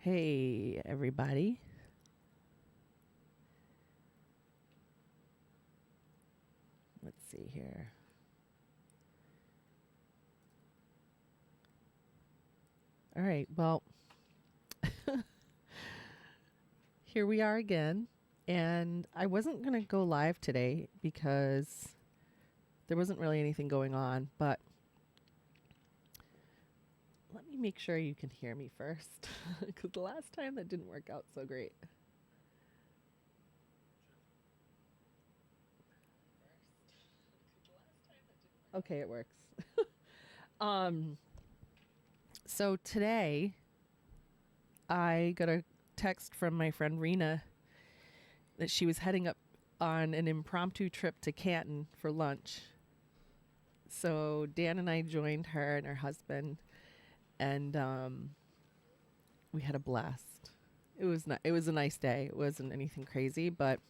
Hey, everybody. Let's see here. All right, well, here we are again. And I wasn't going to go live today because there wasn't really anything going on, but let me make sure you can hear me first, because the last time that didn't work out so great. Okay, it works. So today I got a text from my friend Rena that she was heading up on an impromptu trip to Canton for lunch. So Dan and I joined her and her husband, and we had a blast. It was a nice day. It wasn't anything crazy, but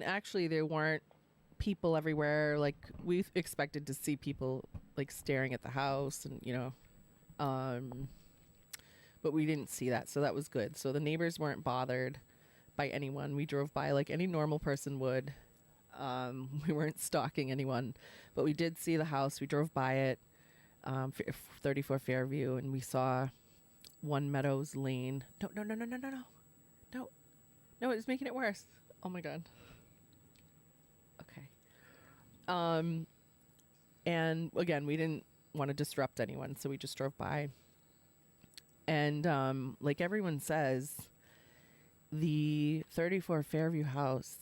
actually there weren't people everywhere. Like, we expected to see people like staring at the house and but we didn't see that, so that was good. So the neighbors weren't bothered by anyone. We drove by like any normal person would. We weren't stalking anyone, but we did see the house. We drove by it, 34 Fairview, and we saw One Meadows Lane. No, it's making it worse. Oh my God. Okay. And again, we didn't want to disrupt anyone, so we just drove by. And like everyone says, the 34 Fairview house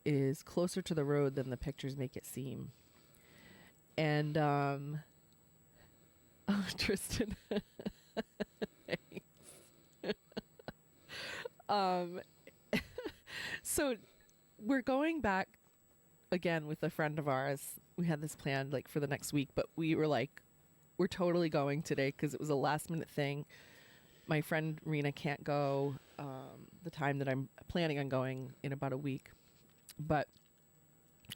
is closer to the road than the pictures make it seem. And oh, Tristan. So we're going back again with a friend of ours. We had this planned like for the next week, but we were like, we're totally going today because it was a last minute thing. My friend Rena can't go the time that I'm planning on going in about a week. But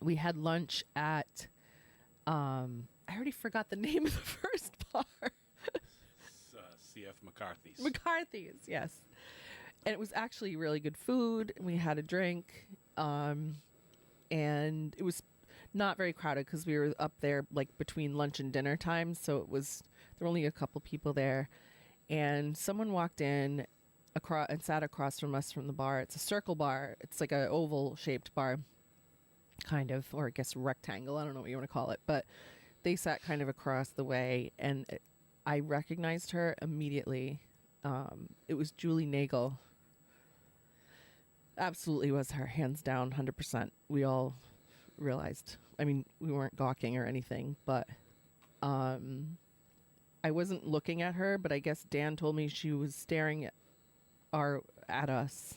we had lunch at, I already forgot the name of the first bar. C.F. McCarthy's. McCarthy's, yes. And it was actually really good food. We had a drink. And it was not very crowded because we were up there like between lunch and dinner time. So there were only a couple people there. And someone walked in and sat across from us from the bar. It's a circle bar. It's like an oval shaped bar, kind of, or I guess rectangle. I don't know what you want to call it. But they sat kind of across the way, and I recognized her immediately. It was Julie Nagel. Absolutely was her, hands down, 100%. We all realized. I mean, we weren't gawking or anything, but I wasn't looking at her, but I guess Dan told me she was staring at us.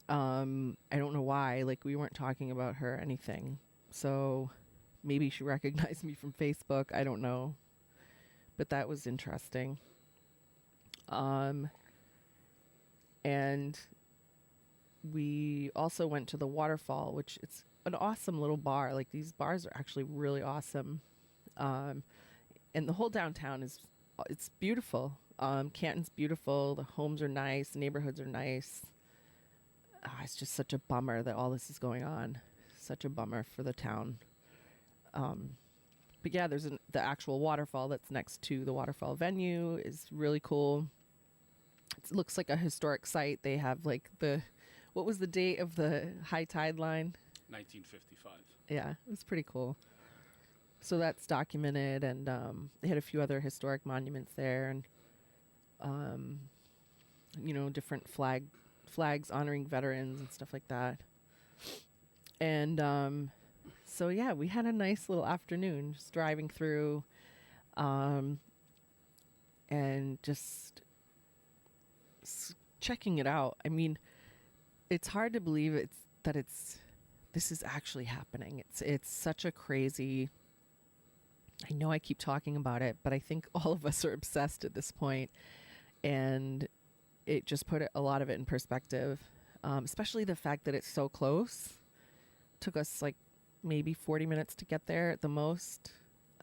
I don't know why. Like, we weren't talking about her or anything. So maybe she recognized me from Facebook. I don't know. But that was interesting. And we also went to the waterfall, which it's an awesome little bar. Like, these bars are actually really awesome. And the whole downtown it's beautiful. Canton's beautiful. The homes are nice. The neighborhoods are nice. It's just such a bummer that all this is going on. Such a bummer for the town. But yeah, there's the actual waterfall that's next to the waterfall venue is really cool. It looks like a historic site. They have like what was the date of the high tide line? 1955. Yeah, it was pretty cool. So that's documented, and they had a few other historic monuments there, and different flags honoring veterans and stuff like that. And so yeah, we had a nice little afternoon just driving through, and just checking it out. I mean, it's hard to believe this is actually happening. It's such a crazy. I know I keep talking about it, but I think all of us are obsessed at this point, and it just put a lot of it in perspective, especially the fact that it's so close. Took us like maybe 40 minutes to get there at the most.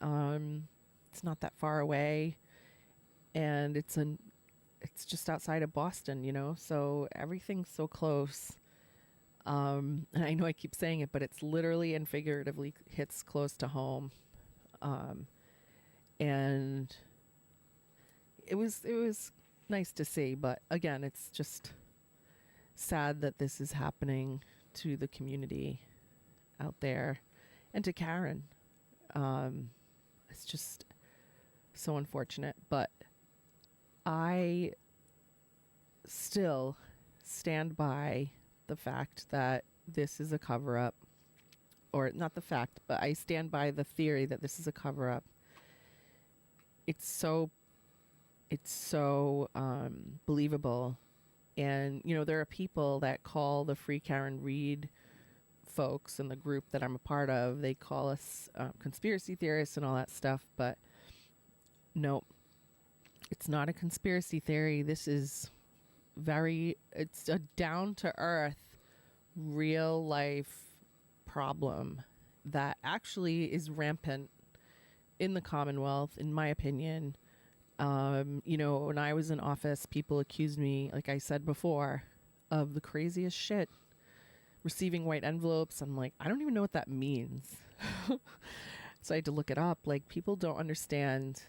It's not that far away, and it's just outside of Boston, so everything's so close. And I know I keep saying it, but it's literally and figuratively hits close to home. And it was nice to see, but again, it's just sad that this is happening to the community out there and to Karen. It's just so unfortunate, but I still stand by the fact that this is a cover-up, or not the fact, but I stand by the theory that this is a cover-up. It's so believable. And, there are people that call the Free Karen Reed folks in the group that I'm a part of, they call us conspiracy theorists and all that stuff. But no, it's not a conspiracy theory. This is it's a down-to-earth, real-life problem that actually is rampant in the Commonwealth, in my opinion. When I was in office, people accused me, like I said before, of the craziest shit. Receiving white envelopes. I'm like, I don't even know what that means. So I had to look it up. Like, people don't understand.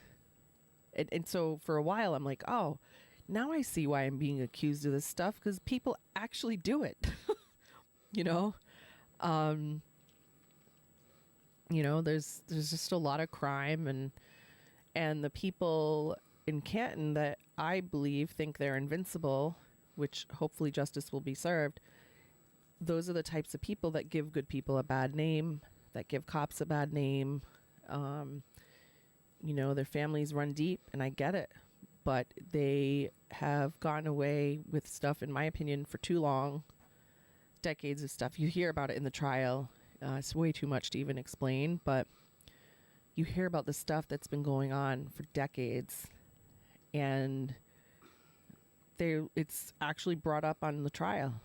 And so for a while, I'm like, oh, now I see why I'm being accused of this stuff, because people actually do it. There's just a lot of crime, and the people in Canton that I believe think they're invincible, which hopefully justice will be served, those are the types of people that give good people a bad name, that give cops a bad name. Their families run deep, and I get it, but they have gotten away with stuff, in my opinion, for too long. Decades of stuff. You hear about it in the trial. It's way too much to even explain, but you hear about the stuff that's been going on for decades, and it's actually brought up on the trial.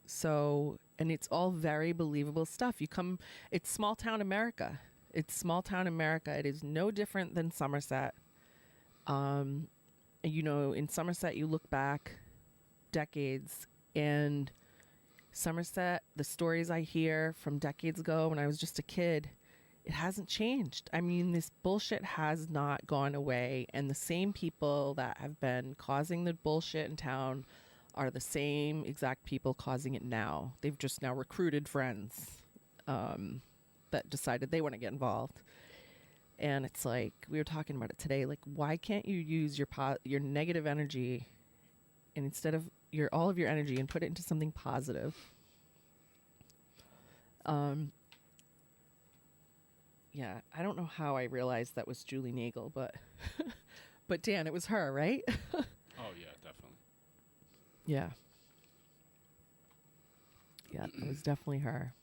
So, and it's all very believable stuff. It's small town America. It's small town America. It is no different than Somerset. In Somerset, you look back decades, and Somerset, the stories I hear from decades ago when I was just a kid, it hasn't changed. I mean, this bullshit has not gone away, and the same people that have been causing the bullshit in town are the same exact people causing it now. They've just now recruited friends that decided they want to get involved. And it's like, we were talking about it today, like, why can't you use your negative energy, and instead of all of your energy, and put it into something positive? Yeah, I don't know how I realized that was Julie Nagel, but but Dan, it was her, right? Oh yeah, definitely. Yeah. Yeah, it was definitely her.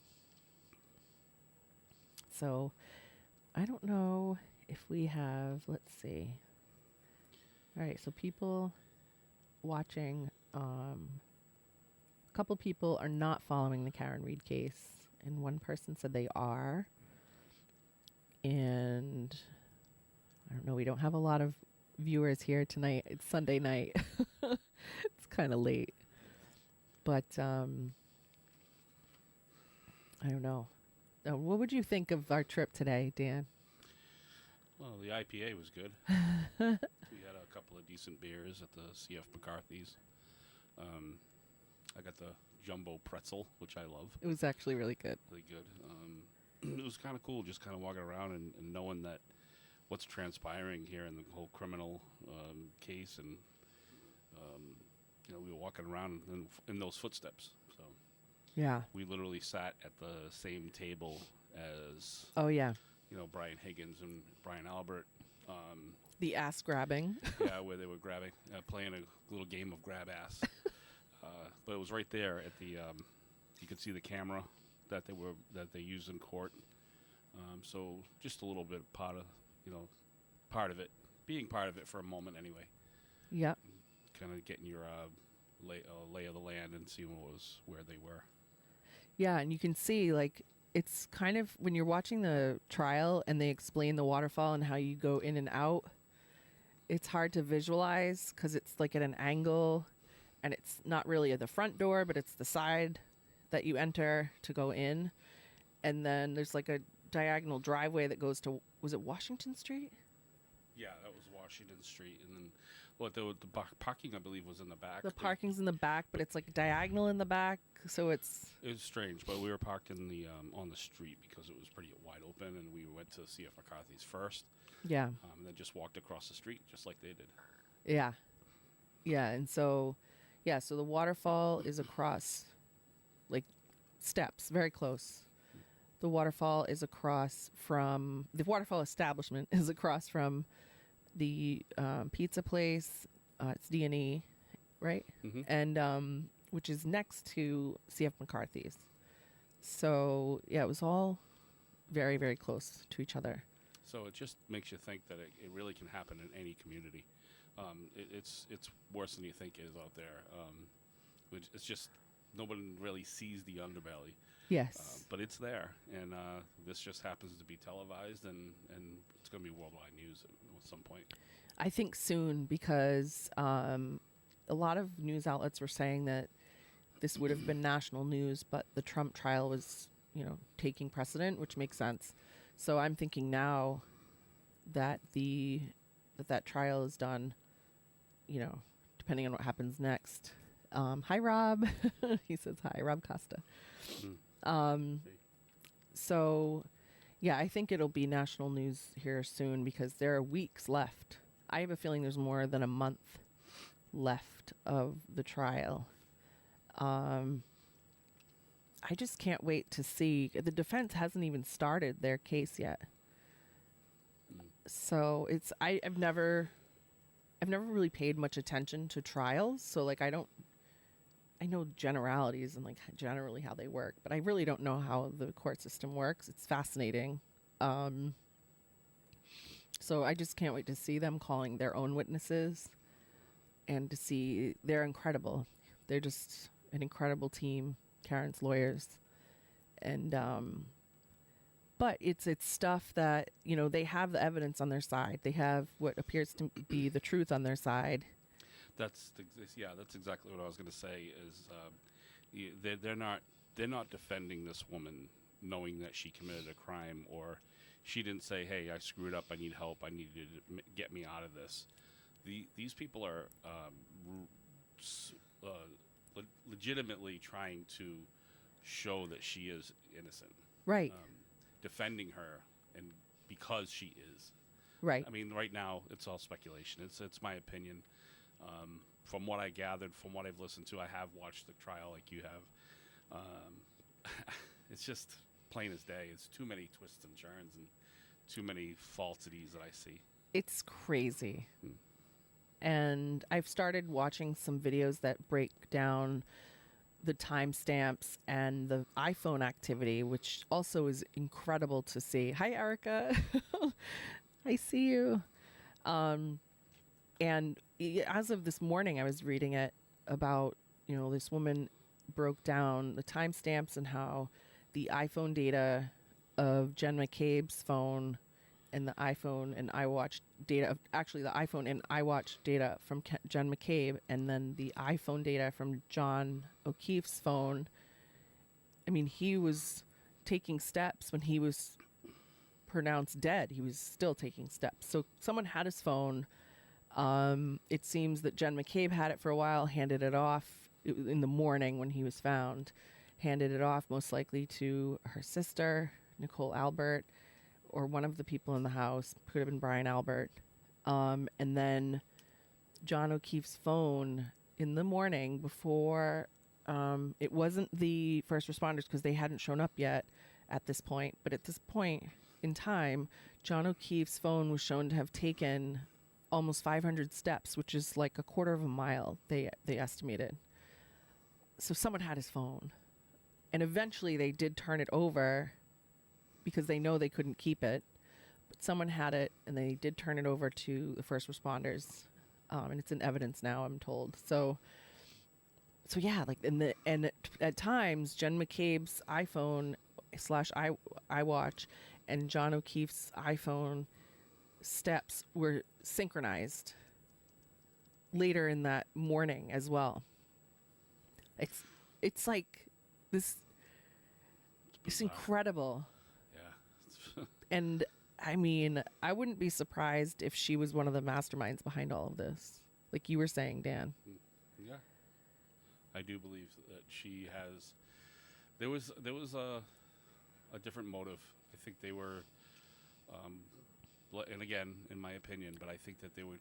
So, I don't know if we have, let's see. All right, so people watching, a couple people are not following the Karen Reed case, and one person said they are. And I don't know, we don't have a lot of viewers here tonight. It's Sunday night. It's kind of late. But I don't know. What would you think of our trip today, Dan? Well, the IPA was good. We had a couple of decent beers at the CF McCarthy's. I got the jumbo pretzel, which I love. It was actually really good. Really good. It was kind of cool just kind of walking around and knowing that what's transpiring here in the whole criminal case. And, we were walking around in those footsteps. So yeah, we literally sat at the same table as, oh yeah, Brian Higgins and Brian Albert. The ass grabbing. Yeah, where they were playing a little game of grab ass. But it was right there at the, you could see the camera that they used in court. So just a little bit part of it, being part of it for a moment anyway. Yep. Kind of getting your lay of the land and seeing where they were. Yeah, and you can see, like, it's kind of, when you're watching the trial and they explain the waterfall and how you go in and out, it's hard to visualize because it's like at an angle, and it's not really at the front door, but it's the side that you enter to go in. And then there's like a diagonal driveway that goes to, was it Washington Street? Yeah, that was Washington Street, and then the parking, I believe, was in the back. The parking's in the back, but it's like diagonal in the back, so it was strange. But we were parked in the on the street because it was pretty wide open, and we went to CF McCarthy's first. Yeah. And then just walked across the street just like they did. Yeah. Yeah, and so the waterfall is across, like, steps, very close. The waterfall is across from, the waterfall establishment is across from the pizza place. It's D&E, right? Mm-hmm. And which is next to CF McCarthy's. So, yeah, it was all very, very close to each other. So it just makes you think that it really can happen in any community. It's worse than you think it is out there. It's just nobody really sees the underbelly. Yes. But it's there, and this just happens to be televised, and it's going to be worldwide news at some point. I think soon, because a lot of news outlets were saying that this would have been national news, but the Trump trial was, taking precedent, which makes sense. So I'm thinking now that that trial is done, depending on what happens next. Hi, Rob. He says hi, Rob Costa. So, yeah, I think it'll be national news here soon because there are weeks left. I have a feeling there's more than a month left of the trial. I just can't wait to see. The defense hasn't even started their case yet. So I've never really paid much attention to trials. So like I know generalities and like generally how they work, but I really don't know how the court system works. It's fascinating. So I just can't wait to see them calling their own witnesses and to see they're incredible. They're just an incredible team, Karen's lawyers. And, but it's stuff that, they have the evidence on their side. They have what appears to be the truth on their side. That's exactly what I was going to say. Is they're not defending this woman knowing that she committed a crime, or she didn't say, "Hey, I screwed up. I need help. I need you to get me out of this." These people are legitimately trying to show that she is innocent, right? Defending her, and because she is, right. I mean, right now it's all speculation. It's my opinion. From what I gathered, from what I've listened to, I have watched the trial like you have. It's just plain as day. It's too many twists and turns and too many falsities that I see. It's crazy. And I've started watching some videos that break down the timestamps and the iPhone activity, which also is incredible to see. Hi, Erica. I see you. And as of this morning, I was reading it about, this woman broke down the timestamps and how the iPhone data of Jen McCabe's phone and the iPhone and iWatch data, actually the iPhone and iWatch data from Jen McCabe, and then the iPhone data from John O'Keefe's phone. I mean, he was taking steps when he was pronounced dead. He was still taking steps. So someone had his phone. It seems that Jen McCabe had it for a while, handed it off in the morning when he was found, handed it off most likely to her sister, Nicole Albert, or one of the people in the house. Could have been Brian Albert. And then John O'Keefe's phone in the morning before, it wasn't the first responders because they hadn't shown up yet at this point. But at this point in time, John O'Keefe's phone was shown to have taken almost 500 steps, which is like a quarter of a mile, they estimated. So someone had his phone. And eventually they did turn it over because they know they couldn't keep it. But someone had it, and they did turn it over to the first responders. And it's in evidence now, I'm told. So yeah, like at times, Jen McCabe's iPhone / iWatch and John O'Keefe's iPhone steps were synchronized. later in that morning as well. It's like this. It's bizarre. incredible. Yeah. And I mean, I wouldn't be surprised if she was one of the masterminds behind all of this. Like you were saying, Dan. Yeah. I do believe that she has. There was a different motive. I think they were, and again, in my opinion, but I think that they were,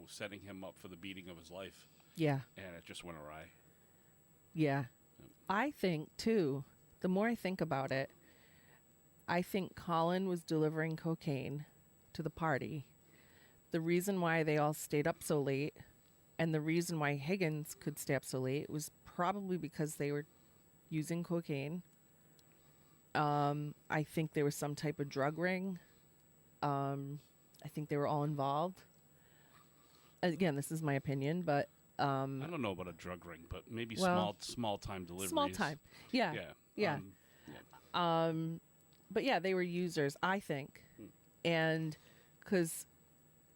setting him up for the beating of his life, Yeah. and it just went awry. Yeah. I think, too, the more I think about it, I think Colin was delivering cocaine to the party. The reason why they all stayed up so late and the reason why Higgins could stay up so late was probably because they were using cocaine. I think there was some type of drug ring. I think they were all involved. Again, this is my opinion, but I don't know about a drug ring, but maybe well, small time deliveries. small time. Yeah. Yeah. Yeah. But yeah, they were users, I think. And because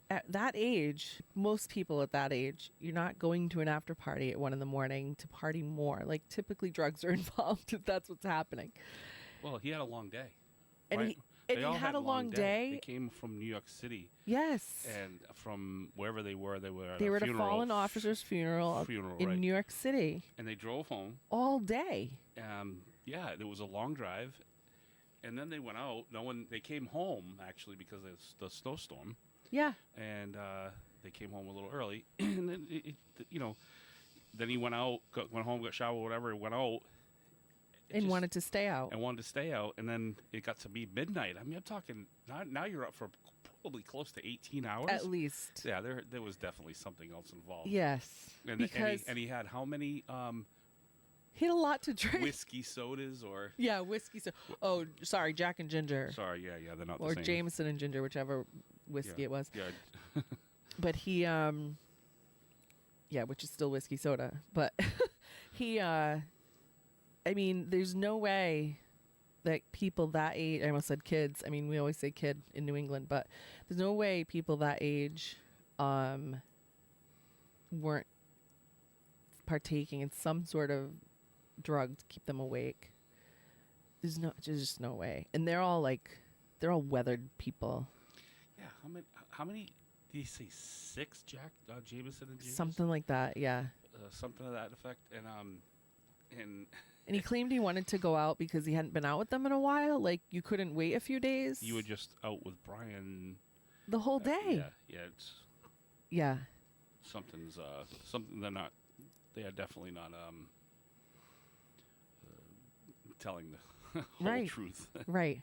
at that age, most people at that age, you're not going to an after party at 1 a.m. to party more. Like typically drugs are involved if that's what's happening. Well, he had a long day. And right? he They all had a long day. They came from New York City. Yes. And from wherever they were at They a were at a funeral. fallen officer's funeral in right. New York City And they drove home. all day. Yeah, it was a long drive. And then they went out. They came home, actually, because of the snowstorm. Yeah. And they came home a little early. And then, then he went out, went home, got showered, whatever, went out. And wanted to stay out. And wanted to stay out. And then it got to be midnight. I mean, I'm talking, now you're up for probably close to 18 hours. At least. Yeah, there was definitely something else involved. Yes. And he had how many he had a lot to drink. whiskey sodas or... Yeah, whiskey. Oh, sorry, Jack and Ginger. Sorry, yeah, they're not Or the same. Jameson and Ginger, whichever whiskey it was. Yeah. But he, yeah, which is still whiskey soda. But he, I mean, there's no way that people that age, I almost said kids. I mean, we always say kid in New England, but there's no way people that age weren't partaking in some sort of drug to keep them awake. There's just no way. And they're all weathered people. Yeah, how many did he say? 6 Jameson and Gingers? Something like that, yeah. Something to that effect. And he claimed he wanted to go out because he hadn't been out with them in a while. Like, you couldn't wait a few days. You were just out with Brian the whole day. It's Yeah. something they are definitely not telling the whole Right. truth. Right.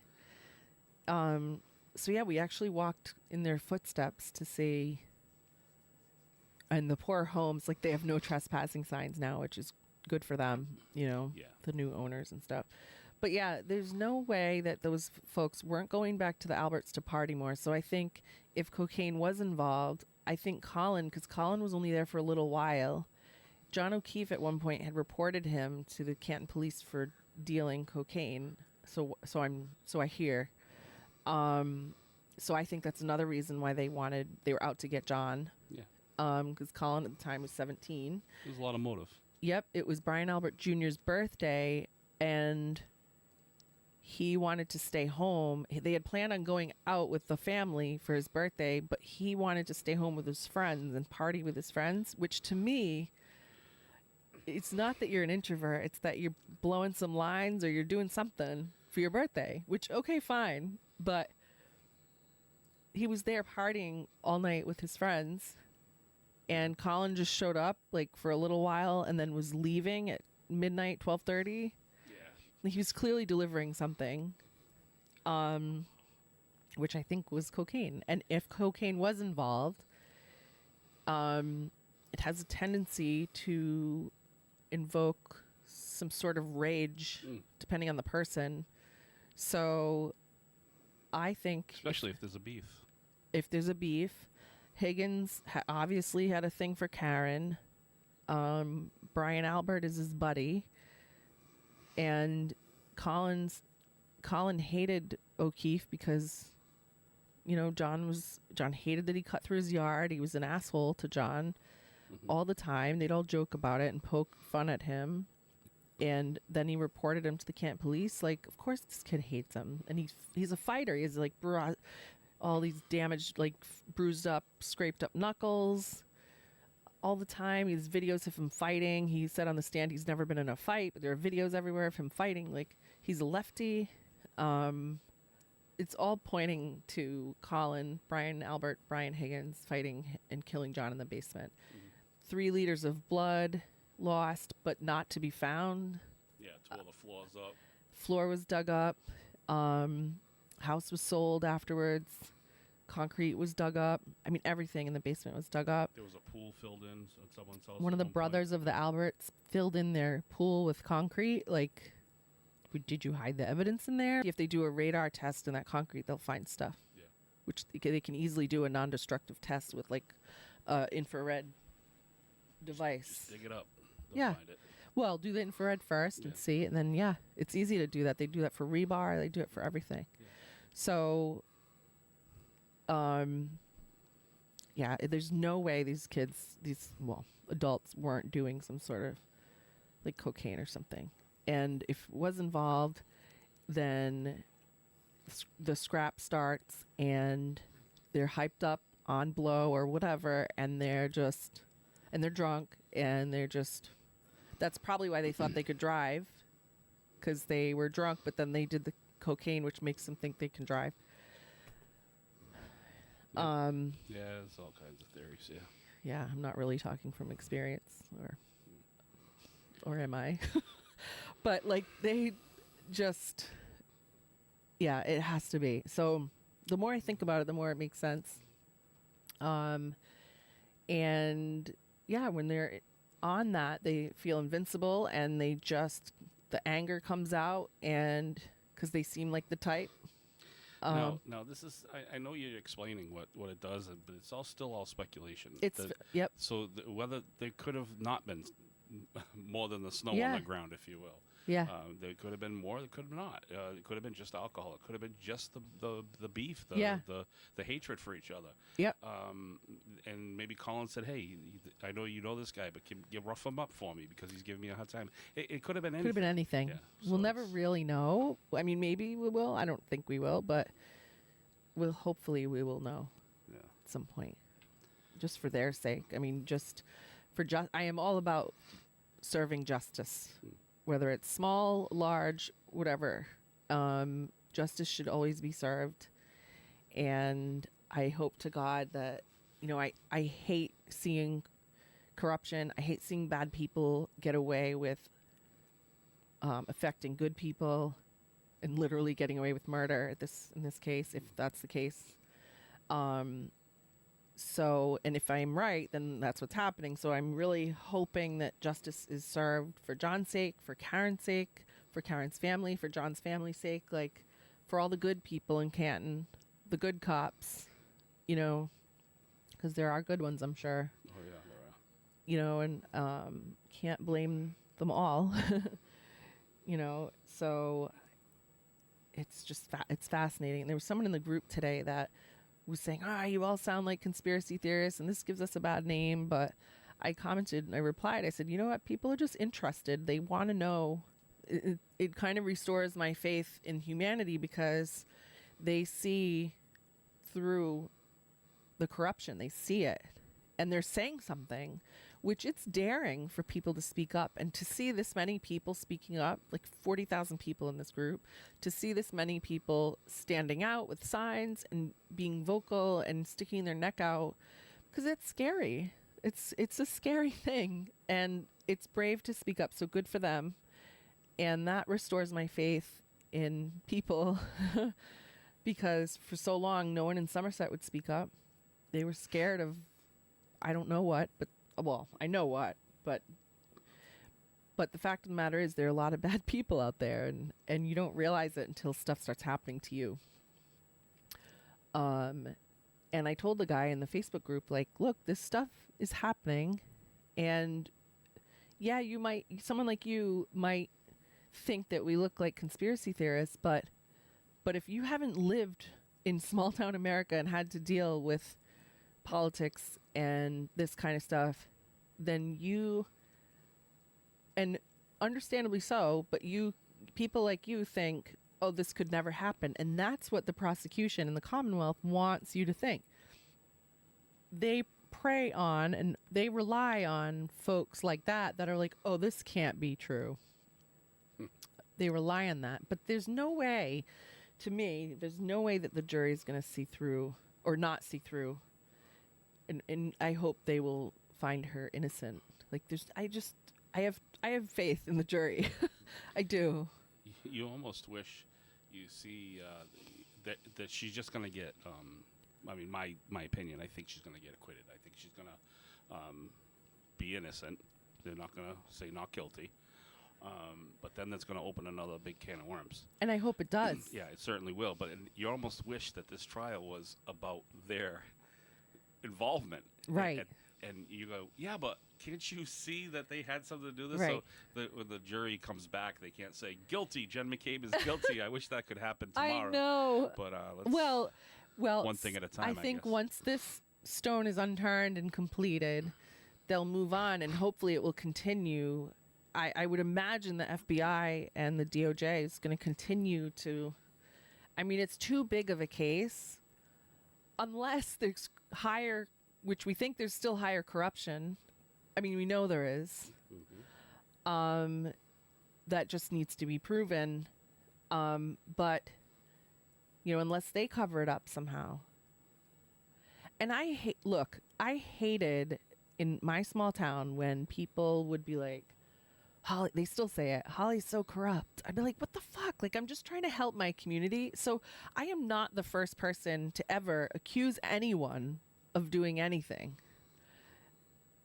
So yeah, we actually walked in their footsteps to see, and the poor homes, like they have no trespassing signs now, which is good for them, Yeah. the new owners and stuff. But yeah, there's no way that those folks weren't going back to the Alberts to party more. So I think if cocaine was involved, I think because Colin was only there for a little while. John O'Keefe at one point had reported him to the Canton police for dealing cocaine. So I hear. So I think that's another reason why they were out to get John. Yeah. Because Colin at the time was 17. There's a lot of motive. Yep, it was Brian Albert Jr.'s birthday, and he wanted to stay home. They had planned on going out with the family for his birthday, but he wanted to stay home with his friends and party with his friends, which to me, it's not that you're an introvert, it's that you're blowing some lines or you're doing something for your birthday, which, okay, fine. But he was there partying all night with his friends, and Colin just showed up like for a little while and then was leaving at midnight, 12:30. Yeah. He was clearly delivering something, which I think was cocaine. And if cocaine was involved, it has a tendency to invoke some sort of rage, depending on the person. So I think... Especially if there's a beef. If there's a beef, Higgins obviously had a thing for Karen. Brian Albert is his buddy. And Colin hated O'Keefe because, John hated that he cut through his yard. He was an asshole to John. all the time. They'd all joke about it and poke fun at him. And then he reported him to the camp police. Like, of course this kid hates him. And he's a fighter. He has like all these damaged, like bruised up, scraped up knuckles all the time. He has videos of him fighting. He said on the stand he's never been in a fight, but there are videos everywhere of him fighting. Like, he's a lefty. It's all pointing to Colin, Brian Albert, Brian Higgins fighting and killing John in the basement. 3 liters of blood lost, but not to be found. Yeah, tore the floors up. Floor was dug up. House was sold afterwards. Concrete was dug up. I mean, everything in the basement was dug up. There was a pool filled in at someone's house. One of the brothers of the Alberts filled in their pool with concrete. Like, did you hide the evidence in there? If they do a radar test in that concrete, they'll find stuff. Yeah. Which they can easily do a non-destructive test with, like, infrared device. Just dig it up. They'll Yeah. find it. Well, do the infrared first and see, and then, yeah, it's easy to do that. They do that for rebar. They do it for everything. Yeah. So, yeah, there's no way these kids, adults weren't doing some sort of, like, cocaine or something. And if it was involved, then the scrap starts, and they're hyped up on blow or whatever, and they're drunk, and that's probably why they thought they could drive, because they were drunk, but then they did the cocaine, which makes them think they can drive. Yeah, there's all kinds of theories, yeah. Yeah, I'm not really talking from experience, or am I? But, like, they just, yeah, it has to be. So the more I think about it, the more it makes sense. And yeah, when they're on that, they feel invincible, and the anger comes out, and because they seem like the type. Now, this is, I know you're explaining what it does, but it's still all speculation. Yep. So whether there could have not been more than the snow on the ground, if you will. Yeah. There could have been more. There could have not. It could have been just alcohol. It could have been just the beef, the hatred for each other. Yep. And maybe Colin said, "Hey, I know you know this guy, but can you rough him up for me because he's giving me a hard time." It could have been anything. Could have been anything. Yeah, we'll never really know. I mean, maybe we will. I don't think we will, but hopefully we will know at some point, just for their sake. I mean, I am all about serving justice. Whether it's small, large, whatever, justice should always be served. And I hope to God that, I hate seeing corruption. I hate seeing bad people get away with affecting good people and literally getting away with murder in this case, if that's the case. So, and if I'm right, then that's what's happening. So I'm really hoping that justice is served for John's sake, for Karen's sake, for Karen's family, for John's family's sake, like for all the good people in Canton, the good cops, because there are good ones, I'm sure. Oh, yeah, there are. And can't blame them all, so it's just, it's fascinating. And there was someone in the group today that was saying, you all sound like conspiracy theorists and this gives us a bad name. But I commented and I replied, I said, you know what? People are just interested. They want to know. It kind of restores my faith in humanity because they see through the corruption. They see it and they're saying something, which it's daring for people to speak up, and to see this many people speaking up, like 40,000 people in this group, to see this many people standing out with signs and being vocal and sticking their neck out, because it's scary. It's a scary thing, and it's brave to speak up. So good for them. And that restores my faith in people because for so long, no one in Somerset would speak up. They were scared of, I don't know what, but I know what, but the fact of the matter is there are a lot of bad people out there, and you don't realize it until stuff starts happening to you. And I told the guy in the Facebook group, like, look, this stuff is happening, and yeah, someone like you might think that we look like conspiracy theorists, but if you haven't lived in small town America and had to deal with politics and this kind of stuff, then you, and understandably so, but people like you think, oh, this could never happen. And that's what the prosecution and the Commonwealth wants you to think. They prey on and they rely on folks like that are like, oh, this can't be true. They rely on that. But there's no way, to me, there's no way that the jury is going to see through or not see through. And I hope they will find her innocent. Like I have faith in the jury. I do. You almost wish you see that she's just going to get. I mean, my opinion. I think she's going to get acquitted. I think she's going to be innocent. They're not going to say not guilty. But then that's going to open another big can of worms. And I hope it does. Yeah, it certainly will. But you almost wish that this trial was about their involvement. Right. And you go, yeah, but can't you see that they had something to do with this? Right. So when the jury comes back, they can't say, guilty, Jen McCabe is guilty. I wish that could happen tomorrow. I know. But well, one thing at a time, I think guess. once this stone is unturned and completed, they'll move on, and hopefully it will continue. I would imagine the FBI and the DOJ is going to continue to... I mean, it's too big of a case unless there's higher... which we think there's still higher corruption. I mean, we know there is. Mm-hmm. That just needs to be proven. But, unless they cover it up somehow. And I hated in my small town when people would be like, Holly, they still say it, Holly's so corrupt. I'd be like, what the fuck? Like, I'm just trying to help my community. So I am not the first person to ever accuse anyone of doing anything.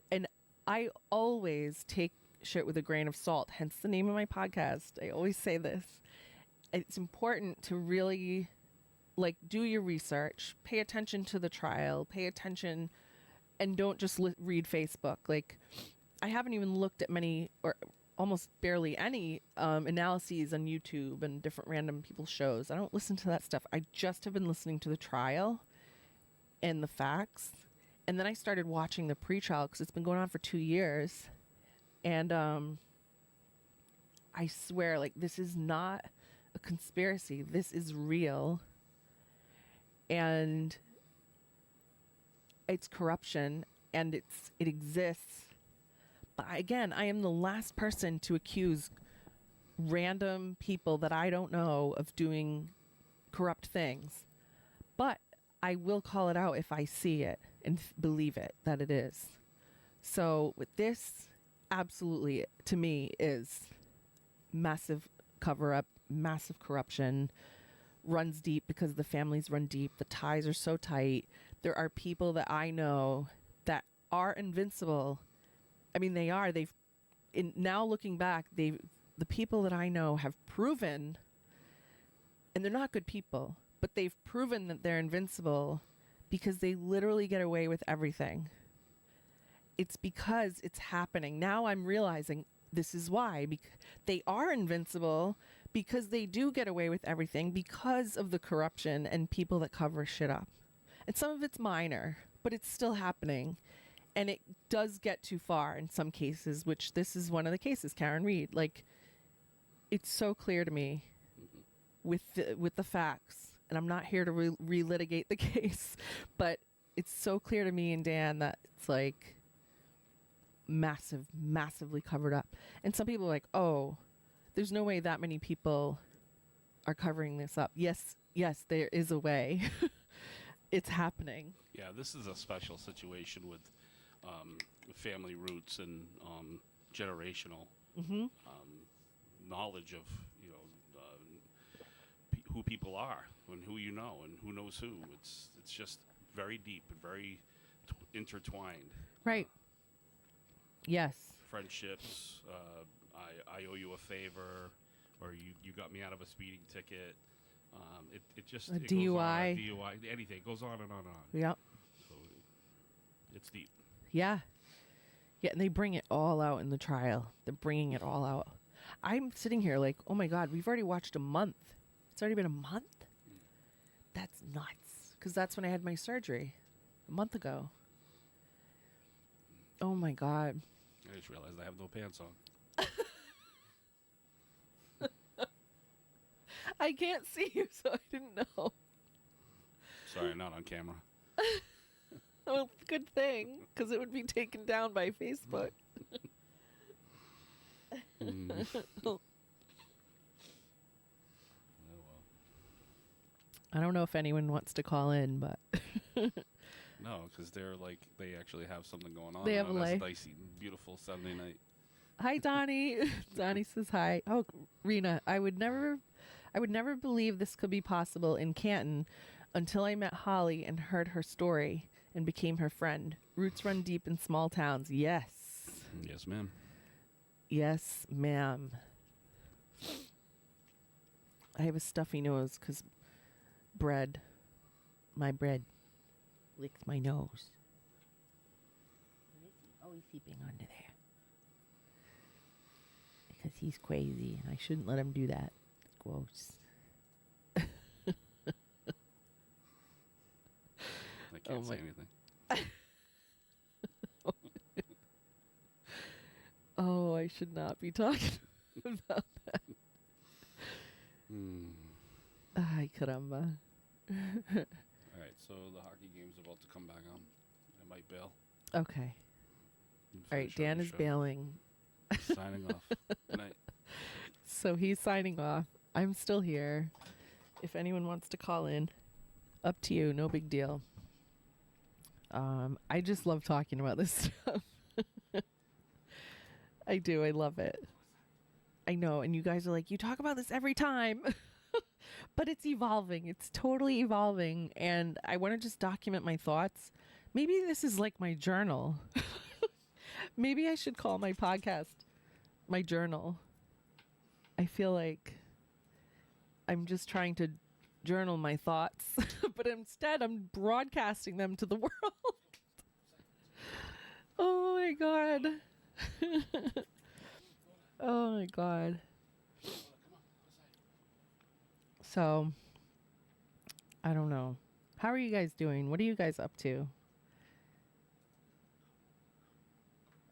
And I always take shit with a grain of salt, hence the name of my podcast. I always say this. It's important to really do your research, pay attention to the trial, pay attention, and don't just read Facebook. Like, I haven't even looked at many or almost barely any analyses on YouTube and different random people's shows. I don't listen to that stuff. I just have been listening to the trial and the facts. And then I started watching the pre-trial because it's been going on for 2 years. And I swear, this is not a conspiracy. This is real. And it's corruption and it exists. But again, I am the last person to accuse random people that I don't know of doing corrupt things. But I will call it out if I see it and believe it, that it is. So with this, absolutely, to me, is massive cover-up, massive corruption, runs deep because the families run deep. The ties are so tight. There are people that I know that are invincible. I mean, they are. Now looking back, the people that I know have proven, and they're not good people, but they've proven that they're invincible because they literally get away with everything. It's because it's happening. Now I'm realizing this is why. They are invincible because they do get away with everything because of the corruption and people that cover shit up. And some of it's minor, but it's still happening. And it does get too far in some cases, which this is one of the cases, Karen Reed. It's so clear to me with the facts. And I'm not here to relitigate the case, but it's so clear to me and Dan that it's massively covered up. And some people are like, oh, there's no way that many people are covering this up. Yes, there is a way. It's happening. Yeah, this is a special situation with family roots and generational knowledge of who people are and who you know and who knows who. It's just very deep and very intertwined. Right. Yes. Friendships. I owe you a favor, or you got me out of a speeding ticket. It just a it DUI. Goes on, DUI. Anything. It goes on and on and on. Yep. So it's deep. Yeah. Yeah, and they bring it all out in the trial. They're bringing it all out. I'm sitting here oh my God, we've already watched a month. It's already been a month? That's nuts. Because that's when I had my surgery a month ago. Oh my God. I just realized I have no pants on. I can't see you, so I didn't know. Sorry, not on camera. Well, good thing, because it would be taken down by Facebook. Oh, well. I don't know if anyone wants to call in, but No, because they're like, they actually have something going on. They have a on this life. nice, beautiful Sunday night. Hi, Donnie. Donnie says hi. Oh, Rena, I would never believe this could be possible in Canton until I met Holly and heard her story and became her friend. Roots run deep in small towns. Yes. Yes, ma'am. Yes, ma'am. I have a stuffy nose because my bread, licks my nose. Oh, he's sleeping under there. Because he's crazy and I shouldn't let him do that. Gross. I can't say anything. Oh, I should not be talking about that. Ay, caramba. All right, so the hockey game's about to come back on. I might bail. Okay. and All right, finish up Dan the is show. bailing. Signing off. Good night. So he's signing off. I'm still here. If anyone wants to call in, up to you. No big deal. I just love talking about this stuff. I do. I love it. I know. And you guys are like, you talk about this every time. But it's evolving. It's totally evolving. And I want to just document my thoughts. Maybe this is like my journal. Maybe I should call my podcast my journal. I feel like I'm just trying to journal my thoughts, but instead I'm broadcasting them to the world. Oh my God. Oh my God. So, I don't know. How are you guys doing? What are you guys up to?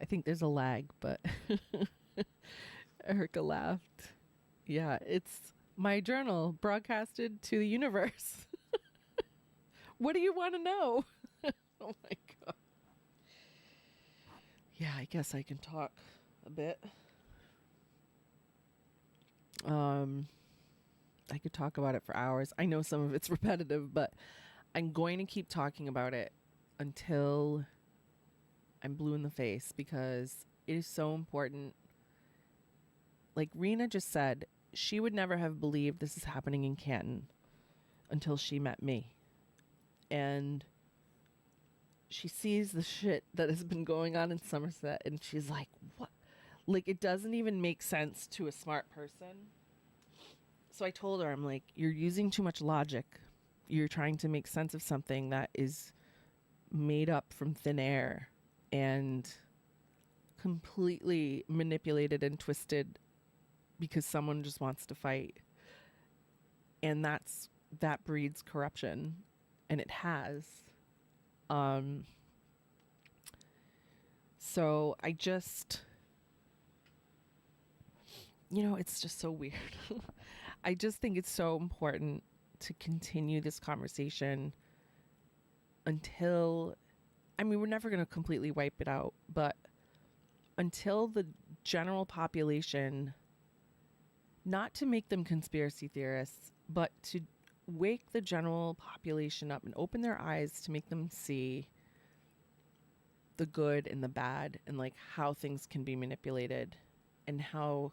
I think there's a lag, but Erica laughed. Yeah, it's my journal broadcasted to the universe. What do you want to know? Oh my God. Yeah, I guess I can talk a bit. I could talk about it for hours. I know some of it's repetitive, but I'm going to keep talking about it until I'm blue in the face because it is so important. Like Rena just said, she would never have believed this is happening in Canton until she met me. And she sees the shit that has been going on in Somerset and she's like, what? Like, it doesn't even make sense to a smart person. So I told her, I'm like, you're using too much logic. You're trying to make sense of something that is made up from thin air and completely manipulated and twisted because someone just wants to fight. And that breeds corruption. And it has. So I just, it's just so weird. I just think it's so important to continue this conversation until, we're never going to completely wipe it out, but until the general population, not to make them conspiracy theorists, but to wake the general population up and open their eyes to make them see the good and the bad and like how things can be manipulated and how,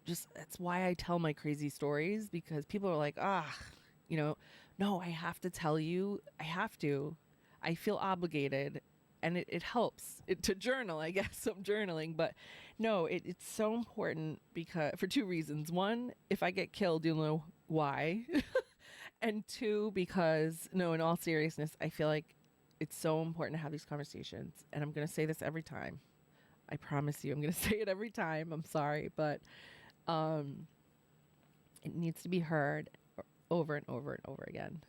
just that's why I tell my crazy stories, because people are like, no, I have to tell you. I feel obligated, and it helps to journal. I guess I'm journaling, but no, it's so important because for two reasons. One, if I get killed, you'll know why. And two, because in all seriousness, I feel like it's so important to have these conversations. And I'm going to say this every time. I promise you, I'm going to say it every time. I'm sorry, but it needs to be heard over and over and over again.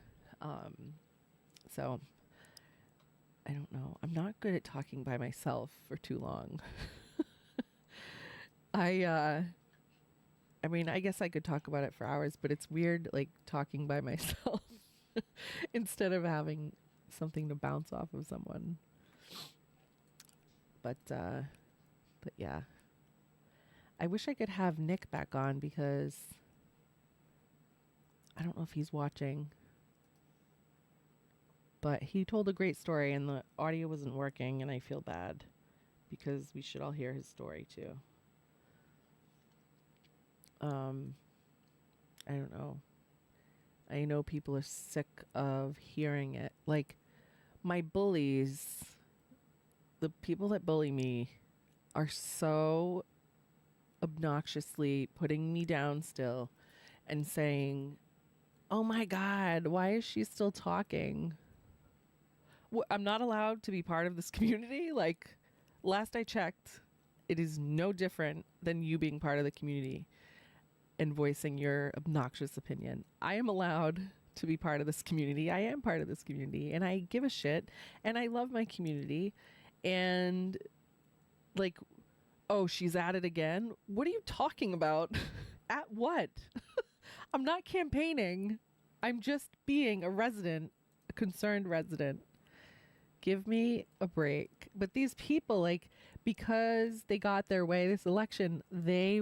So I don't know. I'm not good at talking by myself for too long. I I mean, I guess I could talk about it for hours, but it's weird like talking by myself instead of having something to bounce off of someone. But yeah. I wish I could have Nick back on because I don't know if he's watching. But he told a great story and the audio wasn't working and I feel bad because we should all hear his story too. I don't know. I know people are sick of hearing it. Like my bullies, the people that bully me are so obnoxiously putting me down still and saying, "Oh my God, why is she still talking?" I'm not allowed to be part of this community. Like, last I checked, it is no different than you being part of the community and voicing your obnoxious opinion. I am allowed to be part of this community. I am part of this community and I give a shit and I love my community. And like, oh, she's at it again. What are you talking about? At what? I'm not campaigning. I'm just being a resident, a concerned resident. Give me a break. But these people, like, because they got their way this election, they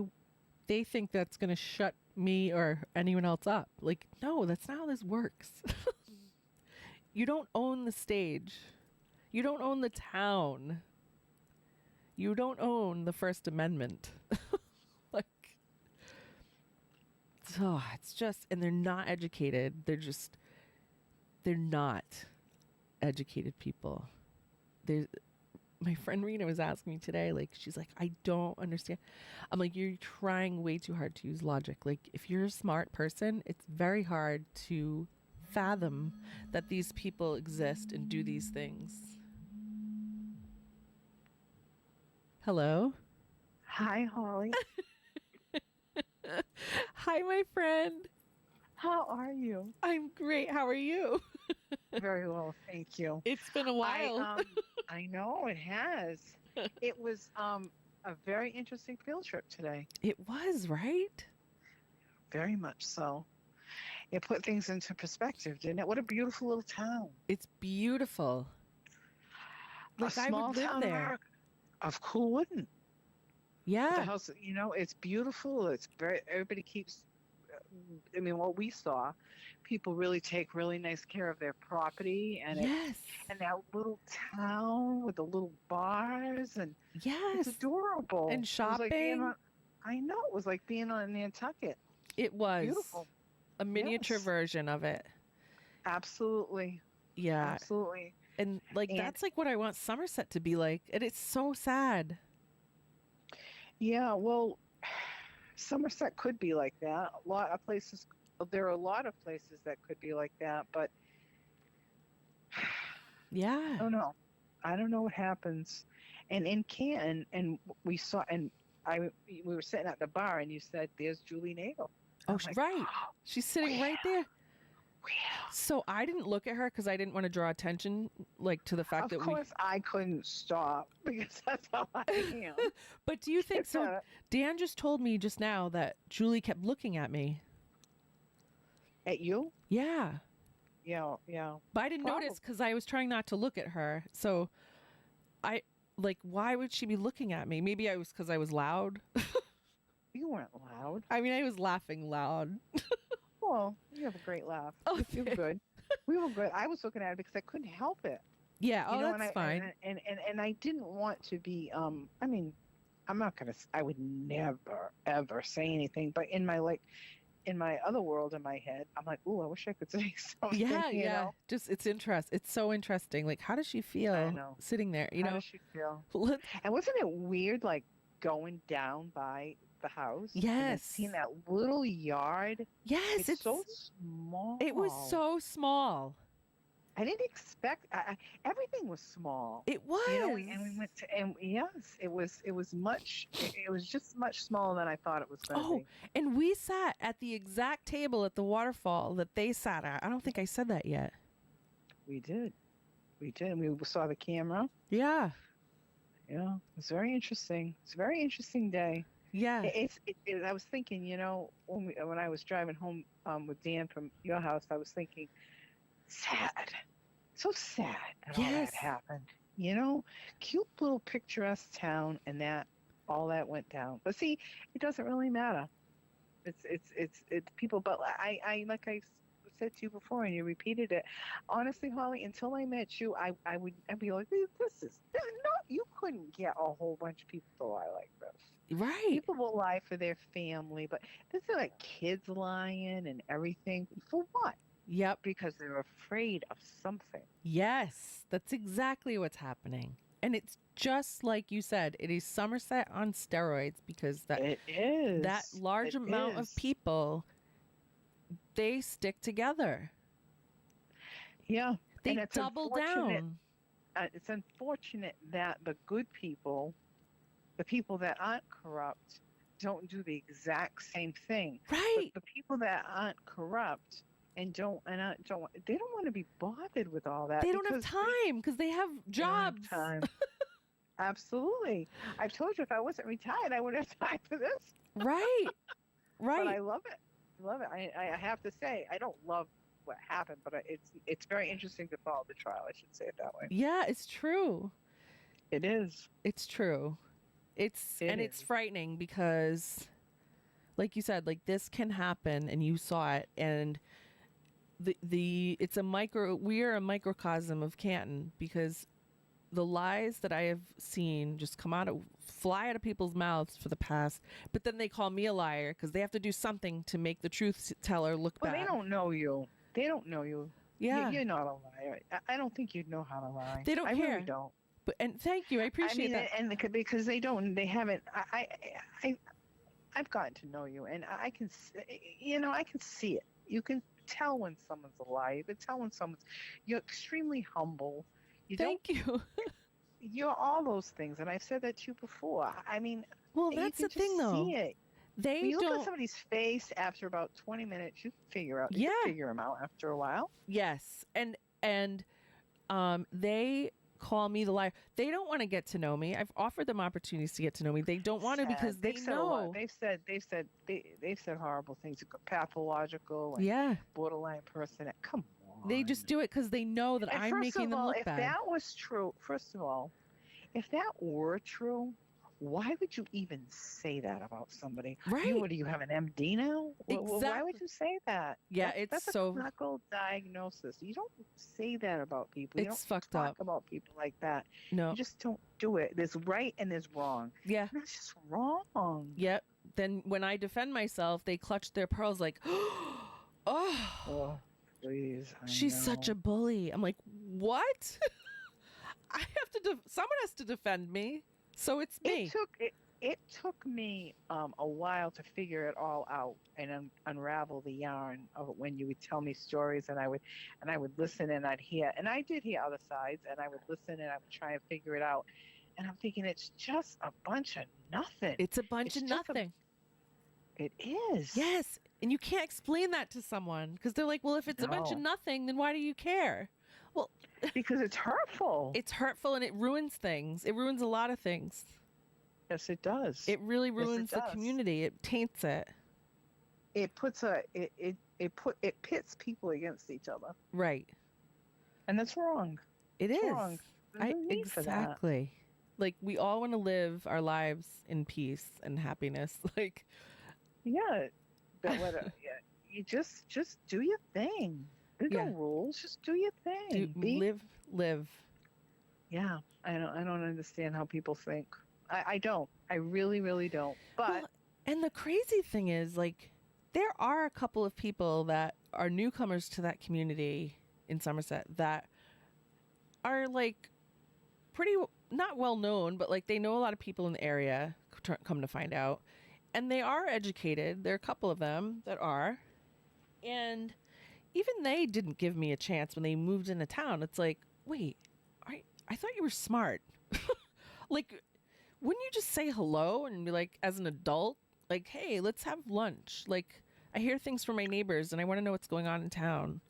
think that's going to shut me or anyone else up. Like, no, that's not how this works. You don't own the stage. You don't own the town. You don't own the First Amendment. Like, oh, it's just, and they're not educated. They're not educated people. There's my friend Rena was asking me today, like, she's like, I don't understand. I'm like, you're trying way too hard to use logic. Like, if you're a smart person, it's very hard to fathom that these people exist and do these things. Hello? Hi, Holly. Hi, my friend. How are you? I'm great. How are you? Very well, thank you. It's been a while. I know it has. It was a very interesting field trip today. It was, right? Very much so. It put things into perspective, didn't it? What a beautiful little town. It's beautiful. Like, A I small would live town there. America. Of who wouldn't? Yeah. The house, it's beautiful. It's very, everybody keeps, I mean, what we saw, people really take really nice care of their property, and Yes. and that little town with the little bars, and Yes. it's adorable. And It was like shopping. I know, it was like being on Nantucket. It was Beautiful. a miniature Yes. version of it. Absolutely. Yeah. Absolutely. And like, And that's like what I want Somerset to be like. And it's so sad. yeah, well, Somerset could be like that. A lot of places, there are a lot of places that could be like that, but I Yeah. don't know. I don't know what happens. And in Canton, and we saw, and we were sitting at the bar, and you said, "There's Julie Nagle." Oh, I'm like, right. She's sitting right there. Where? So I didn't look at her because I didn't want to draw attention, like, to the fact Of that course, I couldn't stop because that's how I am. But do you think It's so? Dan just told me just now that Julie kept looking at me. at you? Yeah. Yeah, yeah. But I didn't notice because I was trying not to look at her. So I, like, why would she be looking at me? Maybe I was because I was loud. You weren't loud. I mean, I was laughing loud. Well, you have a great laugh. Oh, You were good. We were good. I was looking at it because I couldn't help it. Yeah. Oh, And that's fine. And I didn't want to be. I mean, I'm not gonna. I would never ever say anything. But in my other world in my head, I'm like, ooh, I wish I could say something. Yeah. you Yeah. know? Just it's It's so interesting. Like, how does she feel know. sitting there? You How know. does she feel? Let- And wasn't it weird, like going down by the house? And then Yes. seeing that little yard. Yes. It's so small. It was so small. I didn't expect. Everything was small. It was. You know, and we went to, and yes, it was much. It was just much smaller than I thought it was going to Oh, be. and we sat at the exact table at the waterfall that they sat at. I don't think I said that yet. We did. We did. We saw the camera. Yeah. Yeah, it's very interesting. It's a very interesting day. Yeah. I was thinking, when I was driving home with Dan from your house, I was thinking, sad, so sad that all that Yes. happened. Cute little picturesque town, and that all that went down. But see, it doesn't really matter. It's people. But I like I said to you before, and you repeated it. Honestly, Holly, until I met you, I'd be like, no, you couldn't get a whole bunch of people to lie like this. Right. People will lie for their family, but this is like kids lying and everything. For what? Yep. Because they're afraid of something. Yes, that's exactly what's happening. And it's just like you said, it is Somerset on steroids because It is. that large It amount of is. people, they stick together. Yeah. They And it's double unfortunate. down. It's unfortunate that the good people, the people that aren't corrupt, don't do the exact same thing. Right. But the people that aren't corrupt and they don't want to be bothered with all that. They don't have because time because they have they don't have jobs. time. Absolutely. I've told you if I wasn't retired, I wouldn't have time for this. Right. But I Right. love it. I love it. I have to say, I don't love what happened, but it's very interesting to follow the trial. I should say it that way. Yeah, it's true. It is. It's true. It's It is. frightening because like you said, like this can happen and you saw it and we are a microcosm of Canton because the lies that I have seen just fly out of people's mouths for the past, but then they call me a liar because they have to do something to make the truth teller look Well, bad. they don't know you. They don't know you. Yeah. You're not a liar. I don't think you'd know how to lie. They don't I care. really don't. And thank you. I appreciate that. And because they don't, they haven't. I've gotten to know you, and I can, I can see it. You can tell when someone's a liar. You can tell when you're extremely humble. Thank you. You're all those things, and I've said that to you before. I mean, Well, you that's can the thing, just though. see it. They When you look don't. at somebody's face after about 20 minutes, you can figure out. You Yeah. can figure them out after a while. Yes, and they call me the liar. They don't want to get to know me. I've offered them opportunities to get to know me. They don't want to because Sad. they They've said a lot. know. They've said horrible things. Pathological and Yeah, borderline person. Come on. they just do it because they know that And I'm first making of them all, look if bad. that was true, first of all, if that were true, why would you even say that about somebody? Right. What do you have an MD now? Why Exactly. would you say that? Yeah, it's that's so- a clinical diagnosis. You don't say that about people. You It's don't fucked talk up. about people like that. No. You just don't do it. There's right and there's wrong. Yeah. And that's just wrong. Yep. Then when I defend myself, they clutch their pearls like, oh, Oh, please. she's such a bully. I'm like, what? I have to. Someone has to defend me. So it's me. It took me a while to figure it all out and unravel the yarn of it when you would tell me stories and I would listen and I'd hear, and I did hear other sides, and I would listen and I would try and figure it out, and I'm thinking it's just a bunch of nothing. It's a bunch It's of just nothing. It is. Yes. And you can't explain that to someone because they're like, well, if it's a bunch of No. nothing, then why do you care? Well, Because it's hurtful. it's hurtful and it ruins things. It ruins a lot of things. Yes, it does. It really Yes, it ruins the does. community. It taints it. It pits people against each other, Right. and that's wrong. It It's is. wrong. There's no need for that. Exactly. Like we all want to live our lives in peace and happiness. Like Yeah, but you just do your thing. There's Yeah. no rules. Just do your thing. live. Yeah, I don't understand how people think. I don't. I really, really don't. But Well, and the crazy thing is, like, there are a couple of people that are newcomers to that community in Somerset that are like pretty not well known, but like they know a lot of people in the area. Come to find out, and they are educated. There are a couple of them that are, and even they didn't give me a chance when they moved into town. It's like, wait, I thought you were smart. Like, wouldn't you just say hello and be like, as an adult, like, hey, let's have lunch. Like, I hear things from my neighbors and I want to know what's going on in town.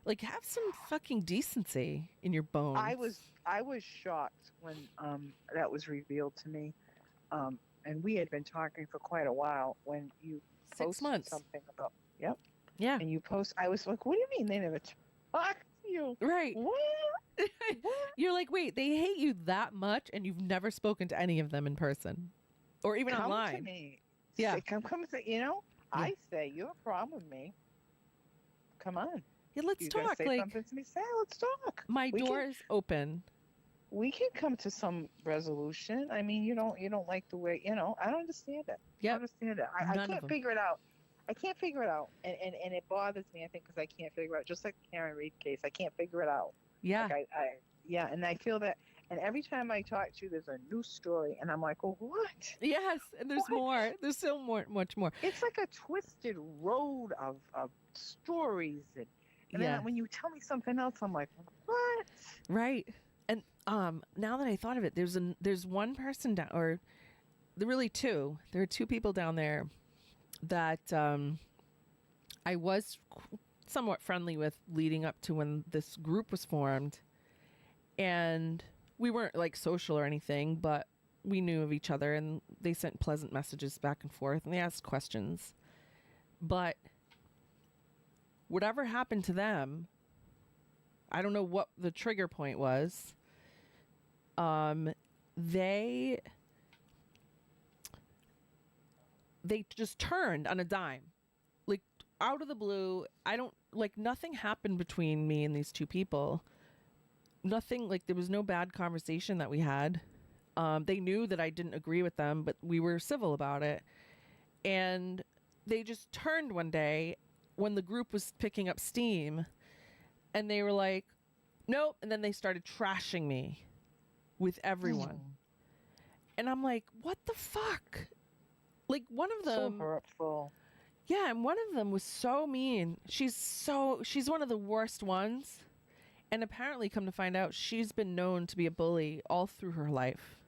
Like, have some fucking decency in your bones. I was shocked when that was revealed to me. And we had been talking for quite a while when you 6 posted months. something about, yep. Yeah. And you post, I was like, what do you mean they never talked to you? Right. What? What? You're like, wait, they hate you that much and you've never spoken to any of them in person or even Come online. to me. Yeah. Say, come to, Yeah. I say, you have a problem with me. Come on. Yeah, let's You gotta talk. say Like, something to me. Say, let's talk. my We door can, is open. we can come to some resolution. I mean, you don't like the way, I don't understand it. I Yep. don't understand it. I None of can't them. figure it out. I can't figure it out. And it bothers me, I think, because I can't figure it out. Just like the Karen Reed case, I can't figure it out. Yeah. Like yeah, and I feel that, and every time I talk to you, there's a new story, and I'm like, well, what? Yes. And there's What? more. There's so much more. It's like a twisted road of stories, and Yeah. then when you tell me something else, I'm like, what? Right. And now that I thought of it, there's one person down, or really two. There are two people down there that I was somewhat friendly with leading up to when this group was formed, and we weren't like social or anything, but we knew of each other, and they sent pleasant messages back and forth, and they asked questions. But whatever happened to them, I don't know what the trigger point was. They just turned on a dime, like out of the blue. I don't like, nothing happened between me and these two people. Nothing, like, there was no bad conversation that we had. They knew that I didn't agree with them, but we were civil about it. And they just turned one day when the group was picking up steam, and they were like, nope. And then they started trashing me with everyone. And I'm like, what the fuck? Like, one of them, So hurtful. yeah, and one of them was so mean. She's one of the worst ones. And apparently, come to find out, she's been known to be a bully all through her life.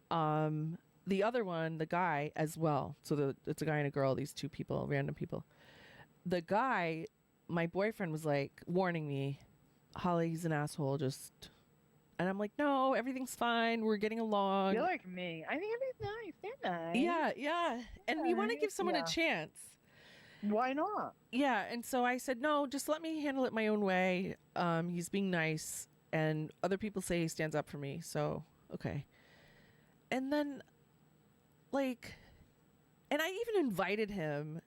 The other one, the guy as well. So it's a guy and a girl, these two people, random people. The guy, my boyfriend was like warning me, Holly, he's an asshole, and I'm like, no, everything's fine. We're getting along. You're like me. I think everything's nice. They're nice. Yeah, yeah. And you want to Nice, give someone yeah. a chance. Why not? Yeah, and so I said, no, just let me handle it my own way. He's being nice, and other people say he stands up for me, so okay. And then, like, and I even invited him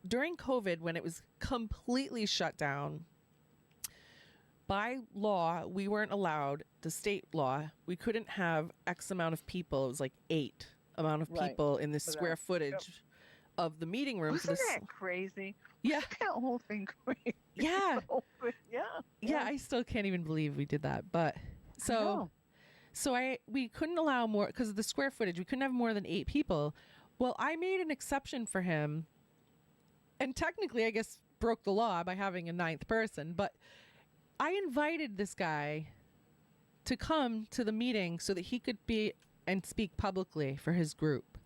during COVID when it was completely shut down. By law, we weren't allowed, the state law, we couldn't have X amount of people. It was like 8 amount of Right. people in this For square that. footage of the meeting room. Wasn't that crazy? Yeah. Wasn't that whole thing crazy? Yeah. Yeah. Yeah, I still can't even believe we did that. But know. we couldn't allow more because of the square footage. We couldn't have more than 8 people. Well, I made an exception for him, and technically, I guess, broke the law by having a 9th person. But I invited this guy to come to the meeting so that he could be and speak publicly for his group.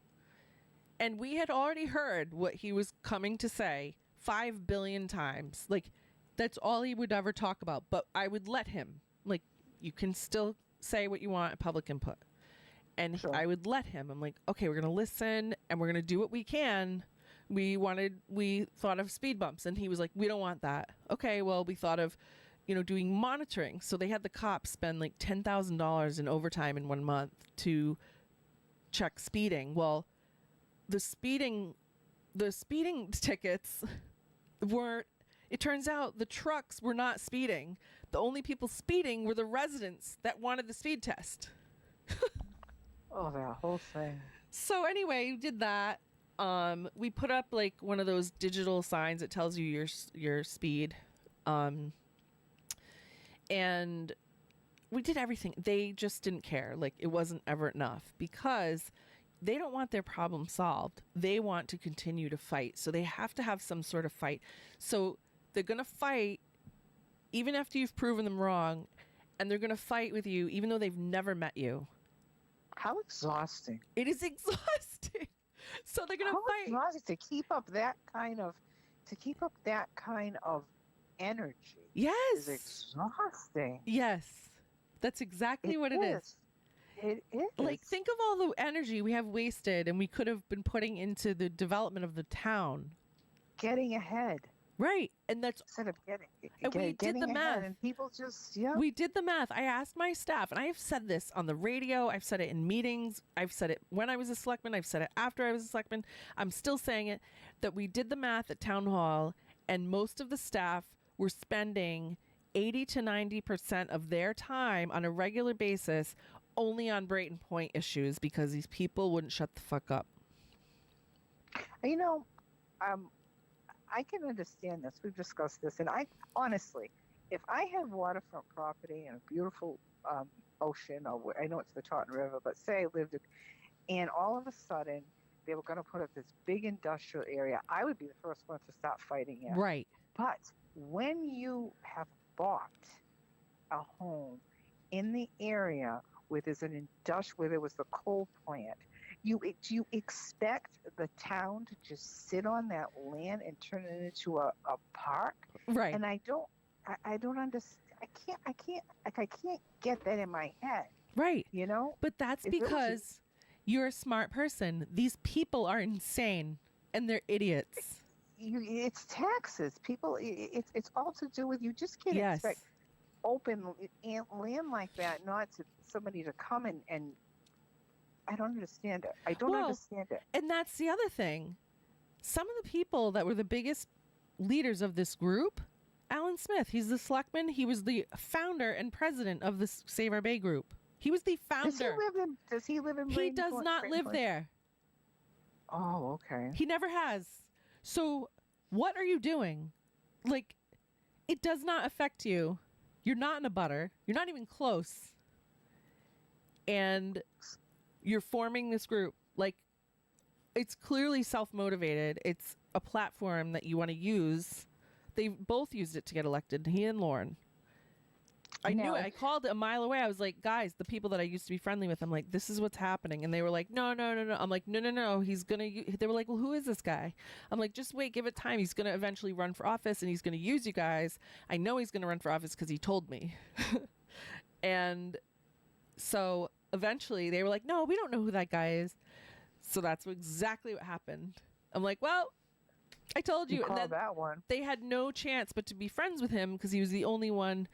And we had already heard what he was coming to say 5 billion times. Like, that's all he would ever talk about. But I would let him. Like, you can still say what you want, public input. And Sure. I would let him. I'm like, okay, we're going to listen and we're going to do what we can. We thought of speed bumps. And he was like, we don't want that. Okay, well, we thought of, doing monitoring. So they had the cops spend like $10,000 in overtime in 1 month to check speeding. Well, the speeding tickets weren't, it turns out the trucks were not speeding. The only people speeding were the residents that wanted the speed test. Oh, that whole thing. So anyway, we did that. We put up like one of those digital signs that tells you your speed. And we did everything. They just didn't care. Like, it wasn't ever enough because they don't want their problem solved. They want to continue to fight. So they have to have some sort of fight. So they're going to fight even after you've proven them wrong, and they're going to fight with you even though they've never met you. How exhausting. It is exhausting. So they're going to How fight. exhausting to keep up that kind of energy is Yes. exhausting. Yes. That's exactly what it is. It is. Like, think of all the energy we have wasted and we could have been putting into the development of the town. Getting ahead. Right. And that's Instead of and we did getting the ahead, math. and people just, yeah. We did the math. I asked my staff, and I have said this on the radio. I've said it in meetings. I've said it when I was a selectman. I've said it after I was a selectman. I'm still saying it, that we did the math at town hall, and most of the staff were spending 80 to 90% of their time on a regular basis only on Brayton Point issues because these people wouldn't shut the fuck up. You know, I can understand this. We've discussed this, and I honestly, if I had waterfront property and a beautiful ocean, or I know it's the Taunton River, but say I lived it, and all of a sudden they were going to put up this big industrial area, I would be the first one to start fighting it. Right. But when you have bought a home in the area where there's an where there was the coal plant, you expect the town to just sit on that land and turn it into a park? Right. And I don't understand. I can't get that in my head. Right. You know? But that's If it was because you're a smart person. These people are insane and they're idiots. It's taxes. People, it's all to do with, you just can't Yes. expect open land like that, not to somebody to come and I don't understand it. I don't understand it. And that's the other thing. Some of the people that were the biggest leaders of this group, Alan Smith, he's the selectman. He was the founder and president of the Save Our Bay group. He was the founder. Does he live in He Braden does Point- not Braden live Point? there. Oh, okay. He never has. So what are you doing? Like, it does not affect you. You're not in a butter. You're not even close. And you're forming this group. Like, it's clearly self-motivated. It's a platform that you want to use. They both used it to get elected, he and Lauren. I knew it. I called a mile away. I was like, guys, the people that I used to be friendly with, I'm like, this is what's happening. And they were like, no. I'm like, no. He's going to, they were like, well, who is this guy? I'm like, just wait, give it time. He's going to eventually run for office and he's going to use you guys. I know he's going to run for office because he told me. And so eventually they were like, no, we don't know who that guy is. So that's exactly what happened. I'm like, well, I told you. You And then that one. they had no chance but to be friends with him because he was the only one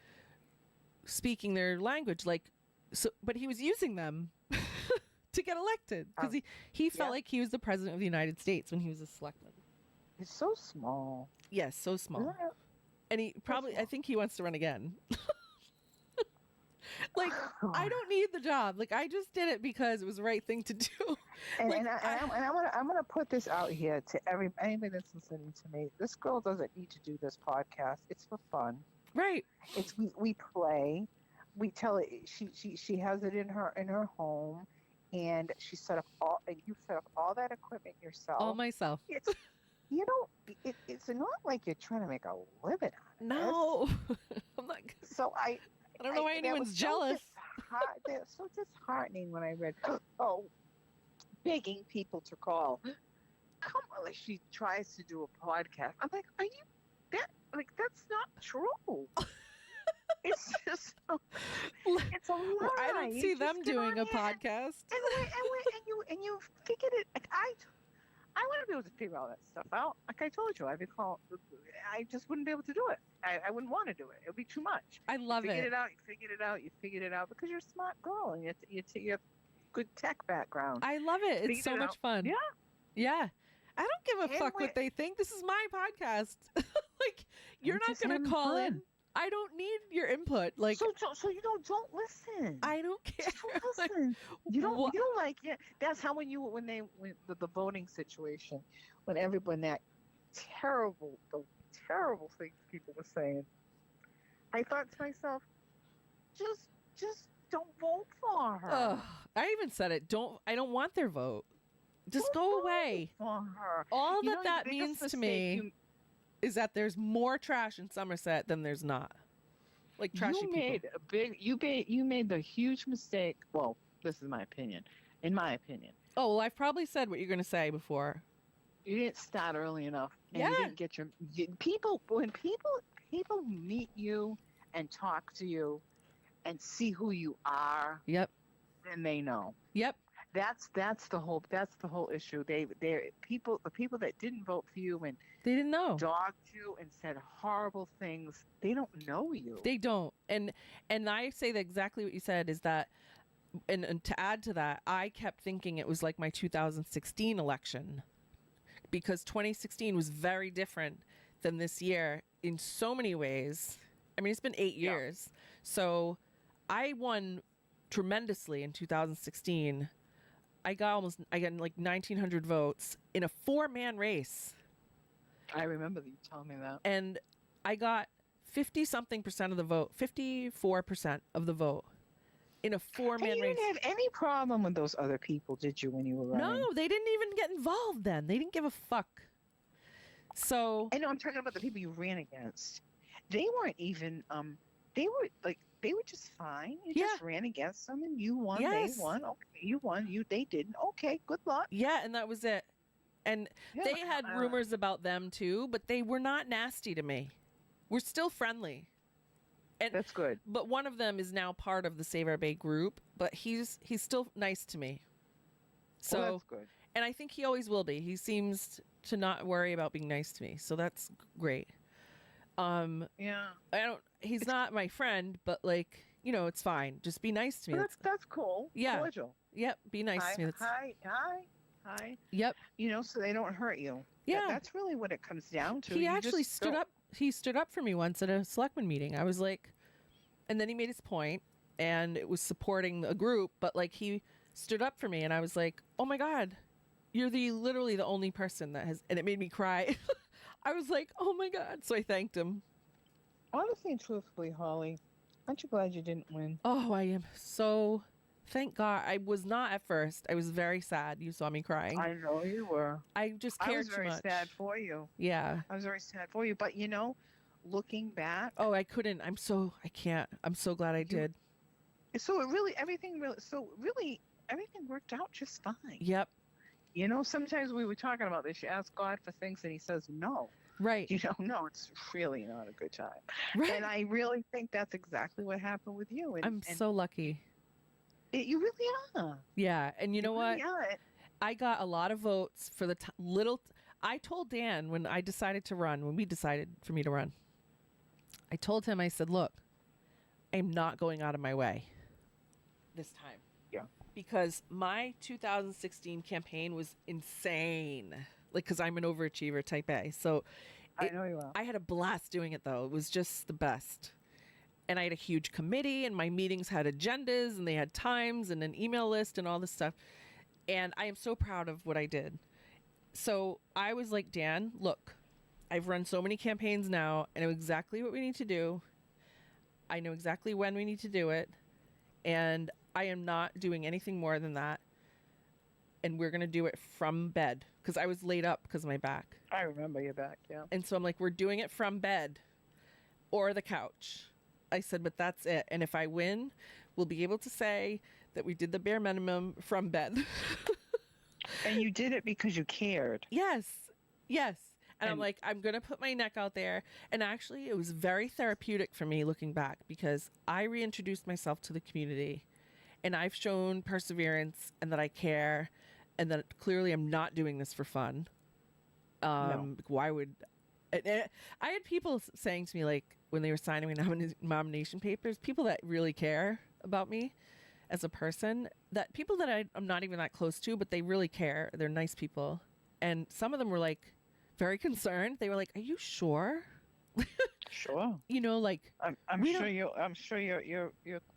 speaking their language. Like, so, but he was using them to get elected because he felt like he was the president of the United States when he was a selectman. It's so small. Yes, so small. Yeah. And he probably, I think he wants to run again. Like, I don't need the job. Like, I just did it because it was the right thing to do. And, Like, I'm gonna put this out here to anybody that's listening to me. This girl doesn't need to do this podcast. It's for fun. right. It's we play. We tell it. She has it in her home, and she set up all. And you set up all that equipment yourself. All myself. It's it's not like you're trying to make a living on it. No. I'm not. So I don't know why that anyone's was jealous. That was so disheartening when I read, begging people to call. Come on, like she tries to do a podcast. I'm like, are you that? Like, that's not true. It's just, it's a lie. Well, I don't You see just them get doing on a here podcast. and you figured it. Like, I want to be able to figure all that stuff out. Like I told you, I just wouldn't be able to do it. I wouldn't want to do it. It would be too much. I love You it. figured it out because you're a smart girl and you have good tech background. I love it. It's Figured so it much out. fun. Yeah. Yeah. I don't give a And fuck what they think. This is my podcast. Like, you're I'm not just going to having call fun. in. I don't need your input. Like, so you don't listen. I don't care. Just don't Like, listen. You don't what- like it. That's how when the voting situation, when everyone that terrible things people were saying, I thought to myself, just don't vote for her. Ugh, I even said it. I don't want their vote. Just Don't go vote away. for her. All You know, that the means biggest to mistake me is that there's more trash in Somerset than there's not. Like, trashy people. You made the huge mistake. Well, this is my opinion. In my opinion, Oh, well, I've probably said what you're going to say before. you didn't start early enough, and Yeah. you didn't get your people. When people people meet you and talk to you and see who you are, Yep. then they know. Yep. That's the whole issue. The people that didn't vote for you and They didn't know. dogged you and said horrible things, they don't know you. They don't. And I say that exactly what you said is that, and to add to that, I kept thinking it was like my 2016 election, because 2016 was very different than this year in so many ways. I mean, it's been 8 years. So I won tremendously in 2016. I got like 1,900 votes in a 4-man race. I remember you telling me that. And I got 50-something% of the vote, 54% of the vote in a 4-man race. You didn't have any problem with those other people, did you, when you were running? No, they didn't even get involved then. They didn't give a fuck. So I know, I'm talking about the people you ran against. They weren't even, they were just fine. You just ran against them and you won, Yes. they won. Okay, you won, they didn't. Okay, good luck. yeah, and that was it. And they had rumors about them too, but they were not nasty to me. We're still friendly. And that's good. But one of them is now part of the Save Our Bay group, but he's still nice to me. So that's good. And I think he always will be. He seems to not worry about being nice to me. So that's great. Yeah. He's not my friend, but like, it's fine. Just be nice to me. Well, that's cool. Yeah. Cordial. Yep. Be nice to me. Hi. Yep. So they don't hurt you. Yeah. That's really what it comes down to. He actually stood up. He stood up for me once at a selectman meeting. I was like, and then he made his point, and it was supporting a group, but like he stood up for me, and I was like, oh my God, you're literally the only person that has, and it made me cry. I was like, oh my God. So I thanked him. Honestly and truthfully, Holly, aren't you glad you didn't win? Oh, I am so, thank God. I was not at first. I was very sad. You saw me crying. I know you were. I just cared too much. I was very sad for you. Yeah. I was very sad for you. But, looking back. Oh, I couldn't. I can't. I'm so glad I did. So everything worked out just fine. Yep. Sometimes we were talking about this. You ask God for things and he says no. Right. No, it's really not a good time. Right. And I really think that's exactly what happened with you. And, I'm so lucky. You really are. Yeah. And you know what? Really I got a lot of votes for the I told Dan when we decided for me to run, I told him, I said, look, I'm not going out of my way this time. Yeah. Because my 2016 campaign was insane. Because I'm an overachiever type A. So I know you are. I had a blast doing it, though. It was just the best. And I had a huge committee, and my meetings had agendas, and they had times, and an email list, and all this stuff. And I am so proud of what I did. So I was like, Dan, look, I've run so many campaigns now. I know exactly what we need to do. I know exactly when we need to do it. And I am not doing anything more than that. And we're going to do it from bed. Because I was laid up because of my back. I remember your back, yeah. And so I'm like, we're doing it from bed or the couch. I said, but that's it. And if I win, we'll be able to say that we did the bare minimum from bed. And you did it because you cared. Yes. And I'm like, I'm going to put my neck out there. And actually, it was very therapeutic for me looking back because I reintroduced myself to the community. And I've shown perseverance and that I care. And that clearly I'm not doing this for fun. No. Why would... I had people saying to me, like, when they were signing my nomination papers, people that really care about me as a person, that people that I'm not even that close to, but they really care. They're nice people. And some of them were, like, very concerned. They were like, are you sure? Sure. Like... I'm sure your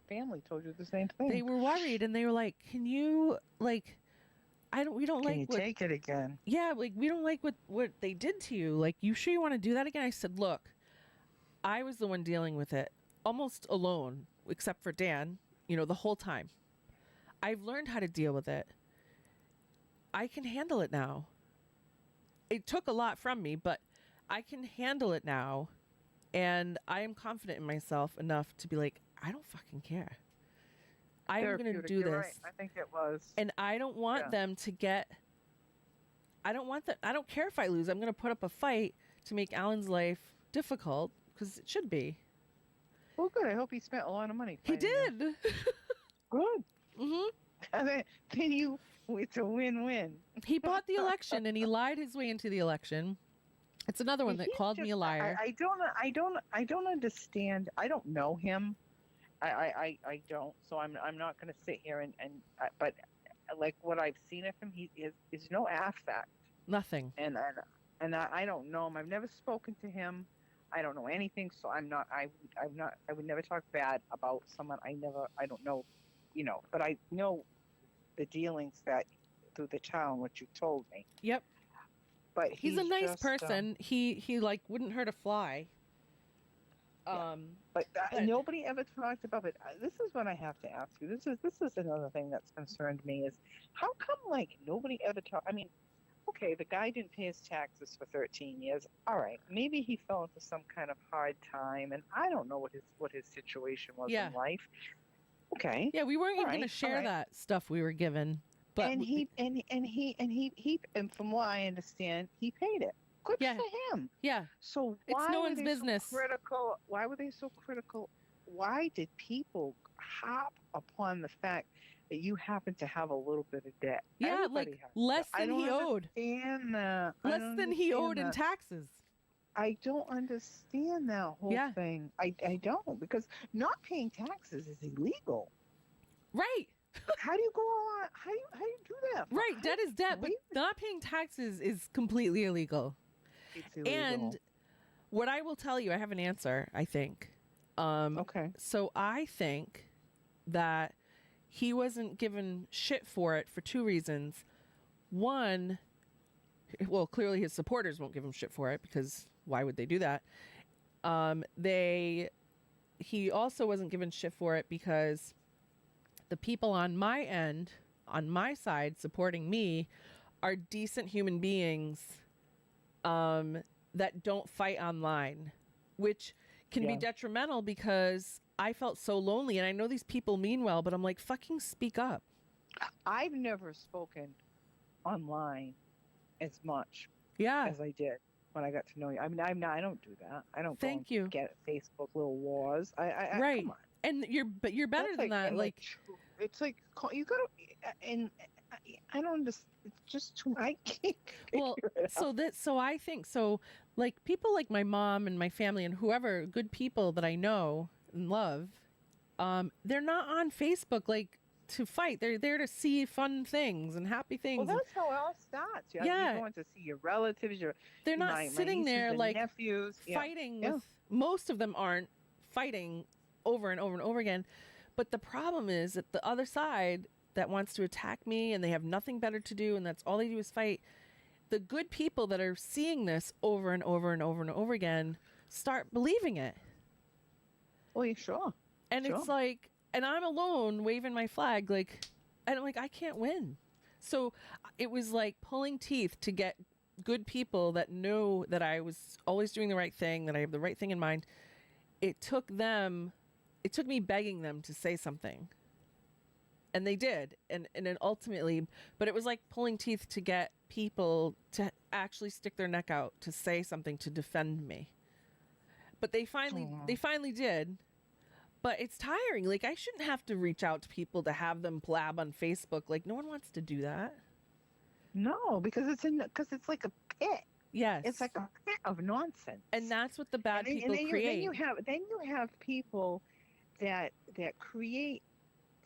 family told you the same thing. They were worried, and they were like, can you, like... we don't Can like you take it again? Yeah, like we don't like what they did to you. Like, you sure you want to do that again? I said, look, I was the one dealing with it almost alone, except for Dan, the whole time. I've learned how to deal with it. I can handle it now. It took a lot from me, but I can handle it now. And I am confident in myself enough to be like, I don't fucking care. I'm going to do this. Right. I think it was. And I don't want them to get... I don't care if I lose. I'm going to put up a fight to make Alan's life difficult because it should be. Well, good. I hope he spent a lot of money. He fighting you. did. Good. Hmm. And then it's a win-win. He bought the election and he lied his way into the election. It's another one that He's called me a just- liar. I don't understand. I don't know him. I don't. So I'm not going to sit here and but like what I've seen of him, he is no affect. Nothing. And I don't know him. I've never spoken to him. I don't know anything. So I'm not. I would never talk bad about someone I don't know. But I know the dealings that through the town, what you told me. Yep. But He's a nice just, person. He like wouldn't hurt a fly. But But- nobody ever talked about it. This is what I have to ask you. This is another thing that's concerned me is how come like nobody ever talked. I mean, okay, the guy didn't pay his taxes for 13 years. All right, maybe he fell into some kind of hard time, and I don't know what his situation was Yeah. in life. Okay. Yeah, we weren't even All going to right, share all right. that stuff we were given. But and from what I understand, he paid it. Good Yeah. for him. yeah, So It's why no were one's they business. So critical? Why were they so critical? Why did people hop upon the fact that you happen to have a little bit of debt? yeah, Everybody like has less debt. I than don't he owed. understand that. I Less don't than he understand owed in that. taxes. I don't understand that whole Yeah. thing. I don't, because not paying taxes is illegal. Right. How do you go on? How do you do that? Right. How Debt do you is debt, but waive it? not paying taxes is completely illegal. It's illegal. And what I will tell you, I have an answer, I think. Okay. So I think that he wasn't given shit for it for two reasons. One, well, clearly his supporters won't give him shit for it because why would they do that? He also wasn't given shit for it because the people on my end, on my side, supporting me, are decent human beings that don't fight online, which can be Yeah. detrimental because I felt so lonely. And I know these people mean well, but I'm like, fucking speak up. I've never spoken online as much Yeah. as I did when I got to know you. I mean, I don't do that. I don't Thank go you. and get Facebook little wars. I Right. Come on. And you're better That's than that. Like, it's like you gotta, and I don't understand. It's just too. I can't. well, figure it out. so I think so. Like people like my mom and my family and whoever, good people that I know and love, they're not on Facebook like to fight. They're there to see fun things and happy things. Well, and that's how it all starts. Yeah. You're going to see your relatives. they're not my sitting nieces there and like nephews. Yeah. fighting Yeah. with. Most of them aren't fighting over and over and over again. But the problem is that the other side that wants to attack me and they have nothing better to do and that's all they do is fight. The good people that are seeing this over and over and over and over again start believing it. Well, yeah, sure. And Sure. it's like, and I'm alone waving my flag, like, and I'm like, I can't win. So it was like pulling teeth to get good people that know that I was always doing the right thing, that I have the right thing in mind. It took me begging them to say something. And they did. And then ultimately, but it was like pulling teeth to get people to actually stick their neck out to say something to defend me. But they finally did. But it's tiring. Like I shouldn't have to reach out to people to have them blab on Facebook. Like no one wants to do that. No, because it's like a pit. Yes. It's like a pit of nonsense. And that's what the bad And then- people and then create. Then you have people that create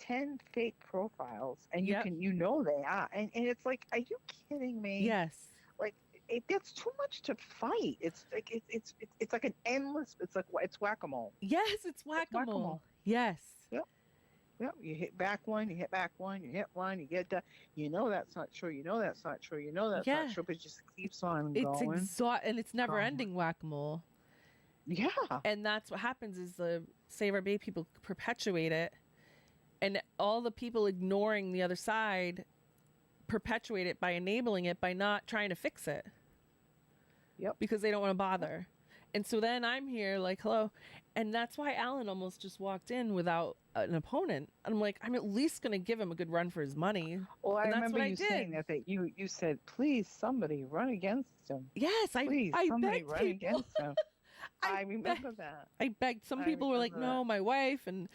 10 fake profiles, and Yep. you know they are, and it's like, are you kidding me? Yes. Like it gets too much to fight. It's like it's like an endless. It's whack-a-mole. Yes, it's whack-a-mole. whack-a-mole. Yes. Yep, you hit back one, you hit back one, you hit one, you get that. You know that's not true. You know that's not true. You know that's Yeah. not true. But it just keeps on It's going. and it's never ending whack-a-mole. Yeah. And that's what happens is the Save Our Bay people perpetuate it. And all the people ignoring the other side perpetuate it by enabling it by not trying to fix it. Yep. Because they don't want to bother. And so then I'm here like, hello. And that's why Alan almost just walked in without an opponent. I'm like, I'm at least going to give him a good run for his money. Well, I And that's remember what I you saying did. that you said, please, somebody run against him. Yes, Please, I somebody begged run people. against him. I be- remember that. I begged. Some I people were like, remember no, that. my wife, and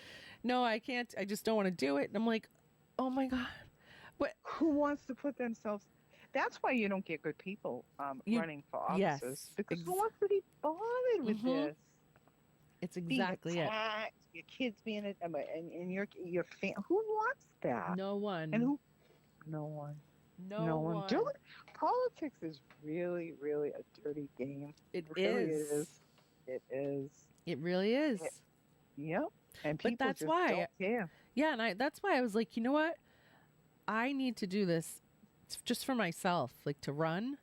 no, I can't. I just don't want to do it. And I'm like, oh my God. But Who wants to put themselves? That's why you don't get good people you, running for offices, yes, because who wants to be bothered with mm-hmm. this? It's Being exactly it. attacked, your kids being and your who wants that? No And one. who? No one. No No one. one. Politics is really, really a dirty game. It Really is. It is. It really is. Yep. And But people that's just why. don't care. Yeah, and that's why I was like, you know what? I need to do this just for myself, like to run.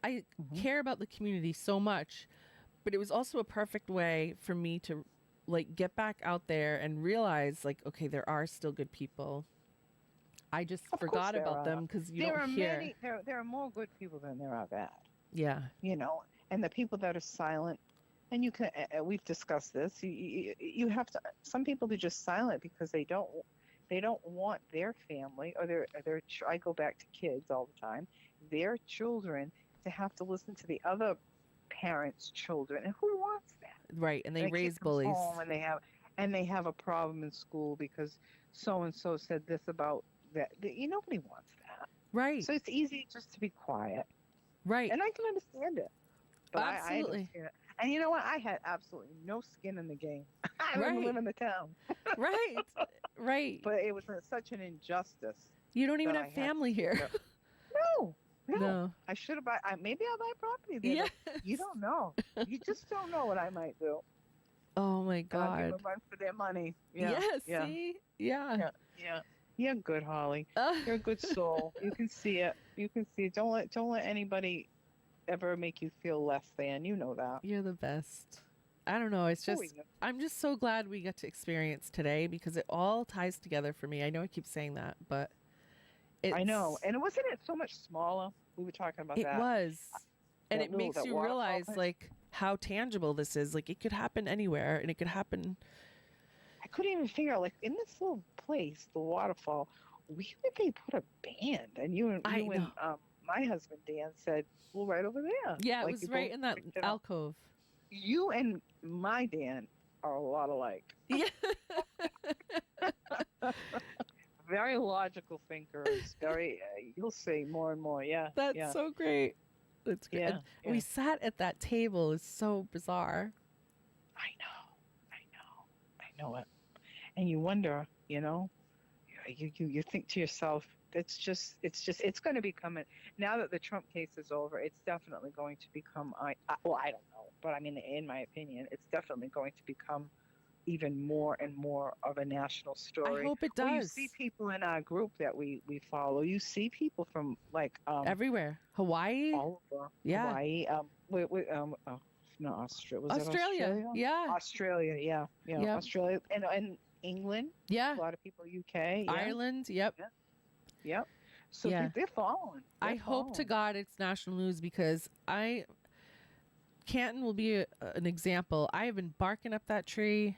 I Mhm. care about the community so much, but it was also a perfect way for me to like get back out there and realize like, okay, there are still good people. I just Of course forgot there about are. them because you There don't are hear. many. There are more good people than there are bad. Yeah. And the people that are silent, and you can. We've discussed this. You have to. Some people are just silent because they don't want their family or their. I go back to kids all the time. Their children to have to listen to the other parents' children, and who wants that? Right. And they And a kid raise comes bullies. home and they have a problem in school because so and so said this about that. Nobody wants that. Right. So it's easy just to be quiet, Right. and I can understand it. But I Absolutely. understand it. And you know what? I had absolutely no skin in the game. I didn't Right. live in the town, Right. Right. but it was such an injustice. You don't even that I have had to family sit here. there. No. No. I should have. Maybe I'll buy property there. Yes. But you don't know. You just don't know what I might do. Oh my I'll give God. them run for their money. Yeah. Yes. Yeah. See? Yeah. Yeah. Yeah. You're good, Holly. Uh, You're a good soul. You can see it. You can see it. Don't let anybody ever make you feel less than. You know that. You're the best. I don't know. It's Oh, just, yeah. I'm just so glad we got to experience today because it all ties together for me. I know I keep saying that, but I know. And wasn't it so much smaller? We were talking about it that. was. And That it makes that you waterfall realize place. like how tangible this is. Like it could happen anywhere and it could happen. I couldn't even figure out, like, in this little place, the waterfall, where would they put a band? And I and my husband Dan said, well, right over there. Yeah, Like, it was you right both in that picked it up. alcove. You and my Dan are a lot alike. Yeah. Very logical thinkers. Very, you'll see more and more. Yeah. That's yeah. so great. That's great. Yeah, And we yeah. sat at that table. It's so bizarre. I know it. And you wonder, you think to yourself, it's going to become now that the Trump case is over, it's definitely going to become, I don't know, but I mean, in my opinion, it's definitely going to become even more and more of a national story. I hope it Well, you does. see people in our group that we follow. You see people from like Everywhere. Hawaii. all over Yeah. Hawaii. No, Australia. Was it Australia. Australia? Yeah. Australia, yeah. Yep. Australia and England. Yeah. A lot of people UK. Yeah. Ireland. Yep. Yep. So Yeah. they're following. I hope to following. God it's national news because Canton will be an example. I have been barking up that tree.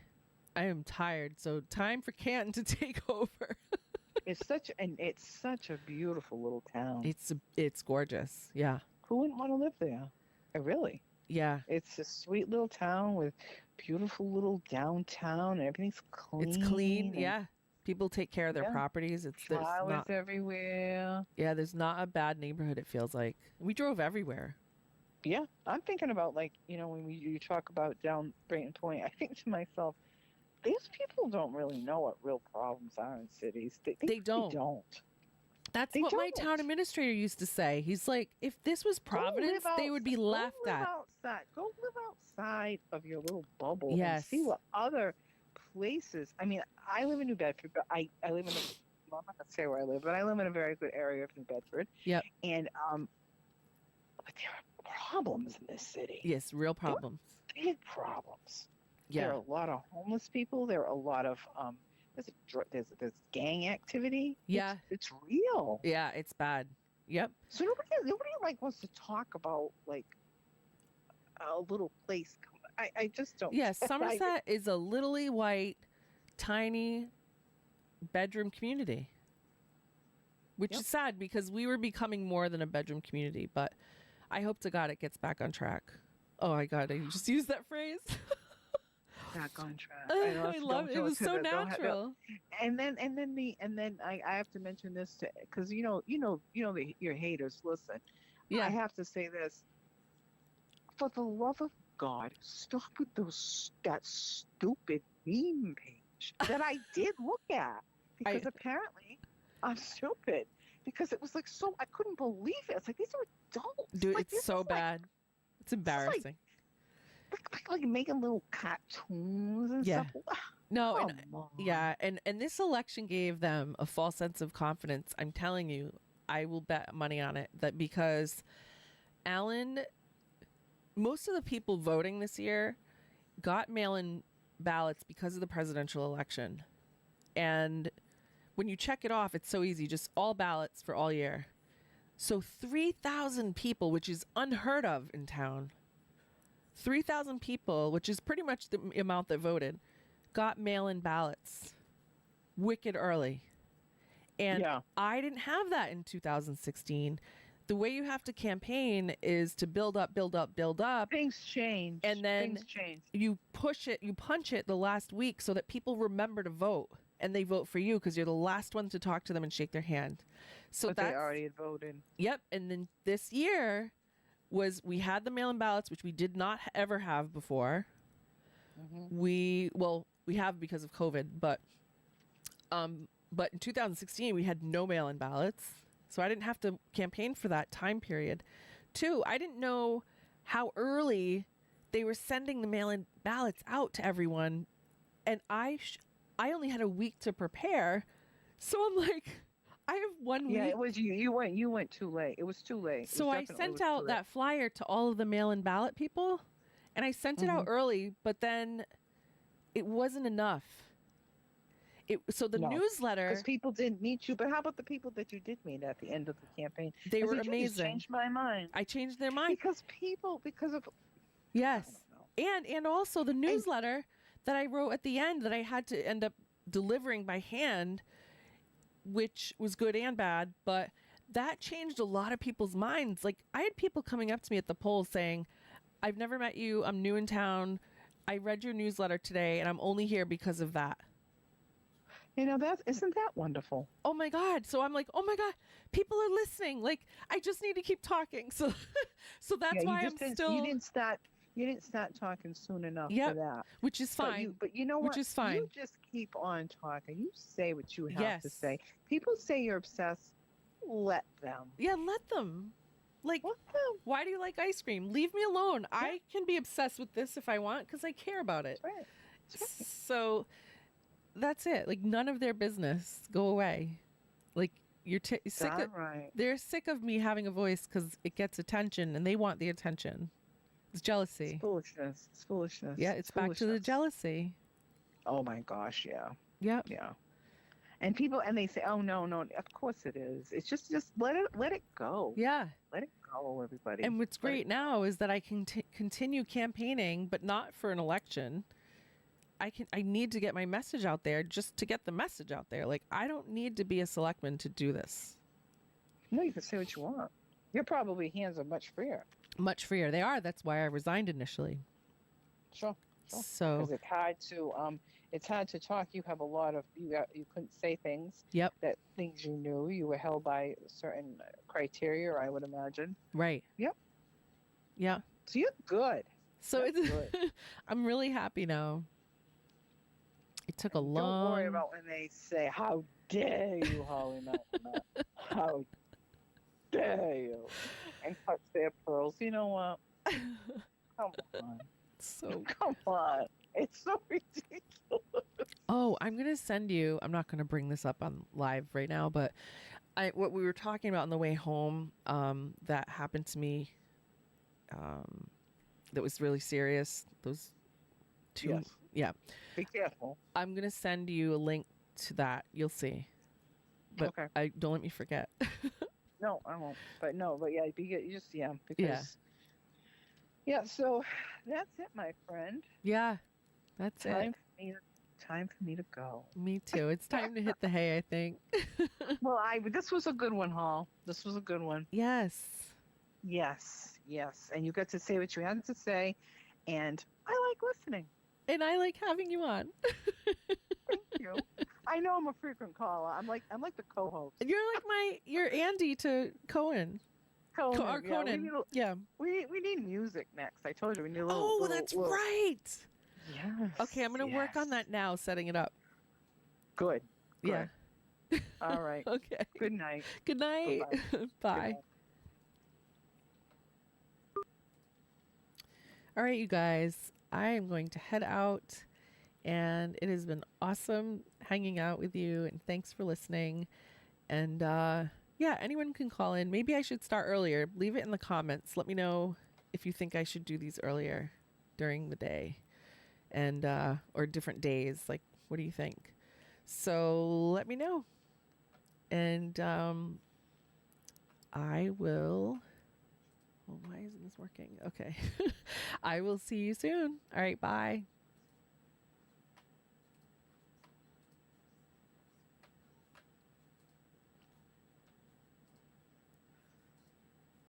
I am tired. So time for Canton to take over. It's such a beautiful little town. It's gorgeous. Yeah. Who wouldn't want to live there? Really. Yeah. It's a sweet little town with beautiful little downtown and everything's clean. It's clean. and Yeah. People take care of their Yeah. properties. There's Flowers not, everywhere. yeah, there's not a bad neighborhood, it feels like. We drove everywhere. Yeah, I'm thinking about, like, when you talk about down Brayton Point, I think to myself, these people don't really know what real problems are in cities. They They really don't. don't. That's They what my don't. town administrator used to say. He's like, if this was Go live Providence, they would be outside- laughed go live at. Outside. Go live outside of your little bubble Yes. and see what other places. I mean, I live in New Bedford, but I live in well, I'm not going to say where I live, but I live in a very good area of New Bedford. Yep. And but there are problems in this city. Yes, real problems. Big problems. There Yeah. are a lot of homeless people. There are a lot of there's gang activity. Yeah. It's real. Yeah, it's bad. Yep. So nobody like wants to talk about like a little place. I just don't. Yeah, Somerset is a littly white, tiny bedroom community. Which Yep. is sad because we were becoming more than a bedroom community, but I hope to God it gets back on track. Oh my God, I just used that phrase. Back on track. I know. I love it. It was so natural. And then I have to mention this to, because your haters. Listen, I Yeah. have to say this. For the love of God, stop with that stupid meme page that I did look at, because apparently I'm stupid, because it was like, so I couldn't believe it. It's like, these are adults. Dude, Like, it's this so is like, bad. It's embarrassing. like making little cartoons and Yeah. stuff. No, Come and on. yeah, and this election gave them a false sense of confidence. I'm telling you, I will bet money on it, that because Alan, most of the people voting this year got mail-in ballots because of the presidential election. And when you check it off, it's so easy, just all ballots for all year. So 3,000 people, which is unheard of in town, 3,000 people, which is pretty much the amount that voted, got mail-in ballots wicked early. And Yeah. I didn't have that in 2016. The way you have to campaign is to build up, build up, build up. Things change. And then Things change. you push it, you punch it the last week so that people remember to vote, and they vote for you because you're the last one to talk to them and shake their hand. So But that's they already had voted. Yep. And then this year we had the mail-in ballots, which we did not ever have before. Mm-hmm. We have because of COVID, but in 2016 we had no mail-in ballots, so I didn't have to campaign for that time period. 2, I didn't know how early they were sending the mail-in ballots out to everyone, and I only had a week to prepare, so I'm like, I have 1 week. Yeah, it was you. You went too late. It was too late. So I sent out that flyer to all of the mail-in ballot people, and I sent it out early, but then it wasn't enough. So the newsletter, because people didn't meet you. But how about the people that you did meet at the end of the campaign? they were You just amazing. changed my mind. I changed their mind. Because of Yes. I don't know. And also the newsletter that I wrote at the end that I had to end up delivering by hand, which was good and bad, but that changed a lot of people's minds. Like, I had people coming up to me at the polls saying, I've never met you, I'm new in town, I read your newsletter today, and I'm only here because of that. Isn't that wonderful? Oh my God. So I'm like, oh my God, people are listening. Like, I just need to keep talking. So that's why I'm still. You didn't start talking soon enough Yep, for that. which is fine. But you know what? Which is fine. You just keep on talking. You say what you have to Yes. say. People say you're obsessed. Let them. Yeah, let them. Like, Let them. why do you like ice cream? Leave me alone. I can be obsessed with this if I want because I care about it. That's right. That's right. So that's it. Like, none of their business. Go away. Like, you're sick of, Right. they're sick of me having a voice because it gets attention and they want the attention. It's jealousy. It's foolishness. It's foolishness. Yeah, it's back to the foolishness. jealousy. Oh my gosh, yeah. Yep. Yeah. And they say, "Oh no, of course it is." It's just let it go. Yeah. Let it go, everybody. And what's great now is that I can continue campaigning, but not for an election. I need to get my message out there just to get the message out there. Like, I don't need to be a selectman to do this. No, you can say what you want. Your probably hands are much freer. Much freer. They are. That's why I resigned initially. Sure. So Because it's hard to talk. You have a lot of you couldn't say things. Yep. That things you knew. You were held by certain criteria, I would imagine. Right. Yep. Yeah. So you're good. So That's it's good. I'm really happy now. It took a long. Don't worry about when they say, "How dare you, Holly Malcolm? How dare you?" And touch their pearls. You know what? Come on. So Come on. It's so ridiculous. Oh, I'm gonna send you. I'm not gonna bring this up on live right now, but what we were talking about on the way home, that happened to me, that was really serious. Those two. Yes. Yeah. Be careful. I'm gonna send you a link to that. You'll see. But Okay. don't let me forget. No, I won't. But yeah, because yeah. So that's it, my friend. Yeah, that's it. Time for me to go. Me too. It's time to hit the hay, I think. Well, this was a good one, Hall. This was a good one. Yes. Yes. Yes, and you got to say what you had to say, and I like listening. And I like having you on. Thank you. I know I'm a frequent caller. I'm like the co-host. You're Andy to Cohen. Conan, Or yeah, Conan. Yeah. we need music next. I told you we need a little. Oh, little, that's little. right. Yes. Okay, I'm going to work on yes. that now, setting it up. Good. Yeah. All right. Okay. Good night. Good night. Bye-bye. Bye. Good night. All right, you guys. I am going to head out, and it has been awesome hanging out with you, and thanks for listening. And yeah, anyone can call in. Maybe I should start earlier. Leave it in the comments. Let me know if you think I should do these earlier during the day, and or different days. Like, what do you think? So let me know. And I will. Well, why isn't this working? Okay. I will see you soon. All right. Bye.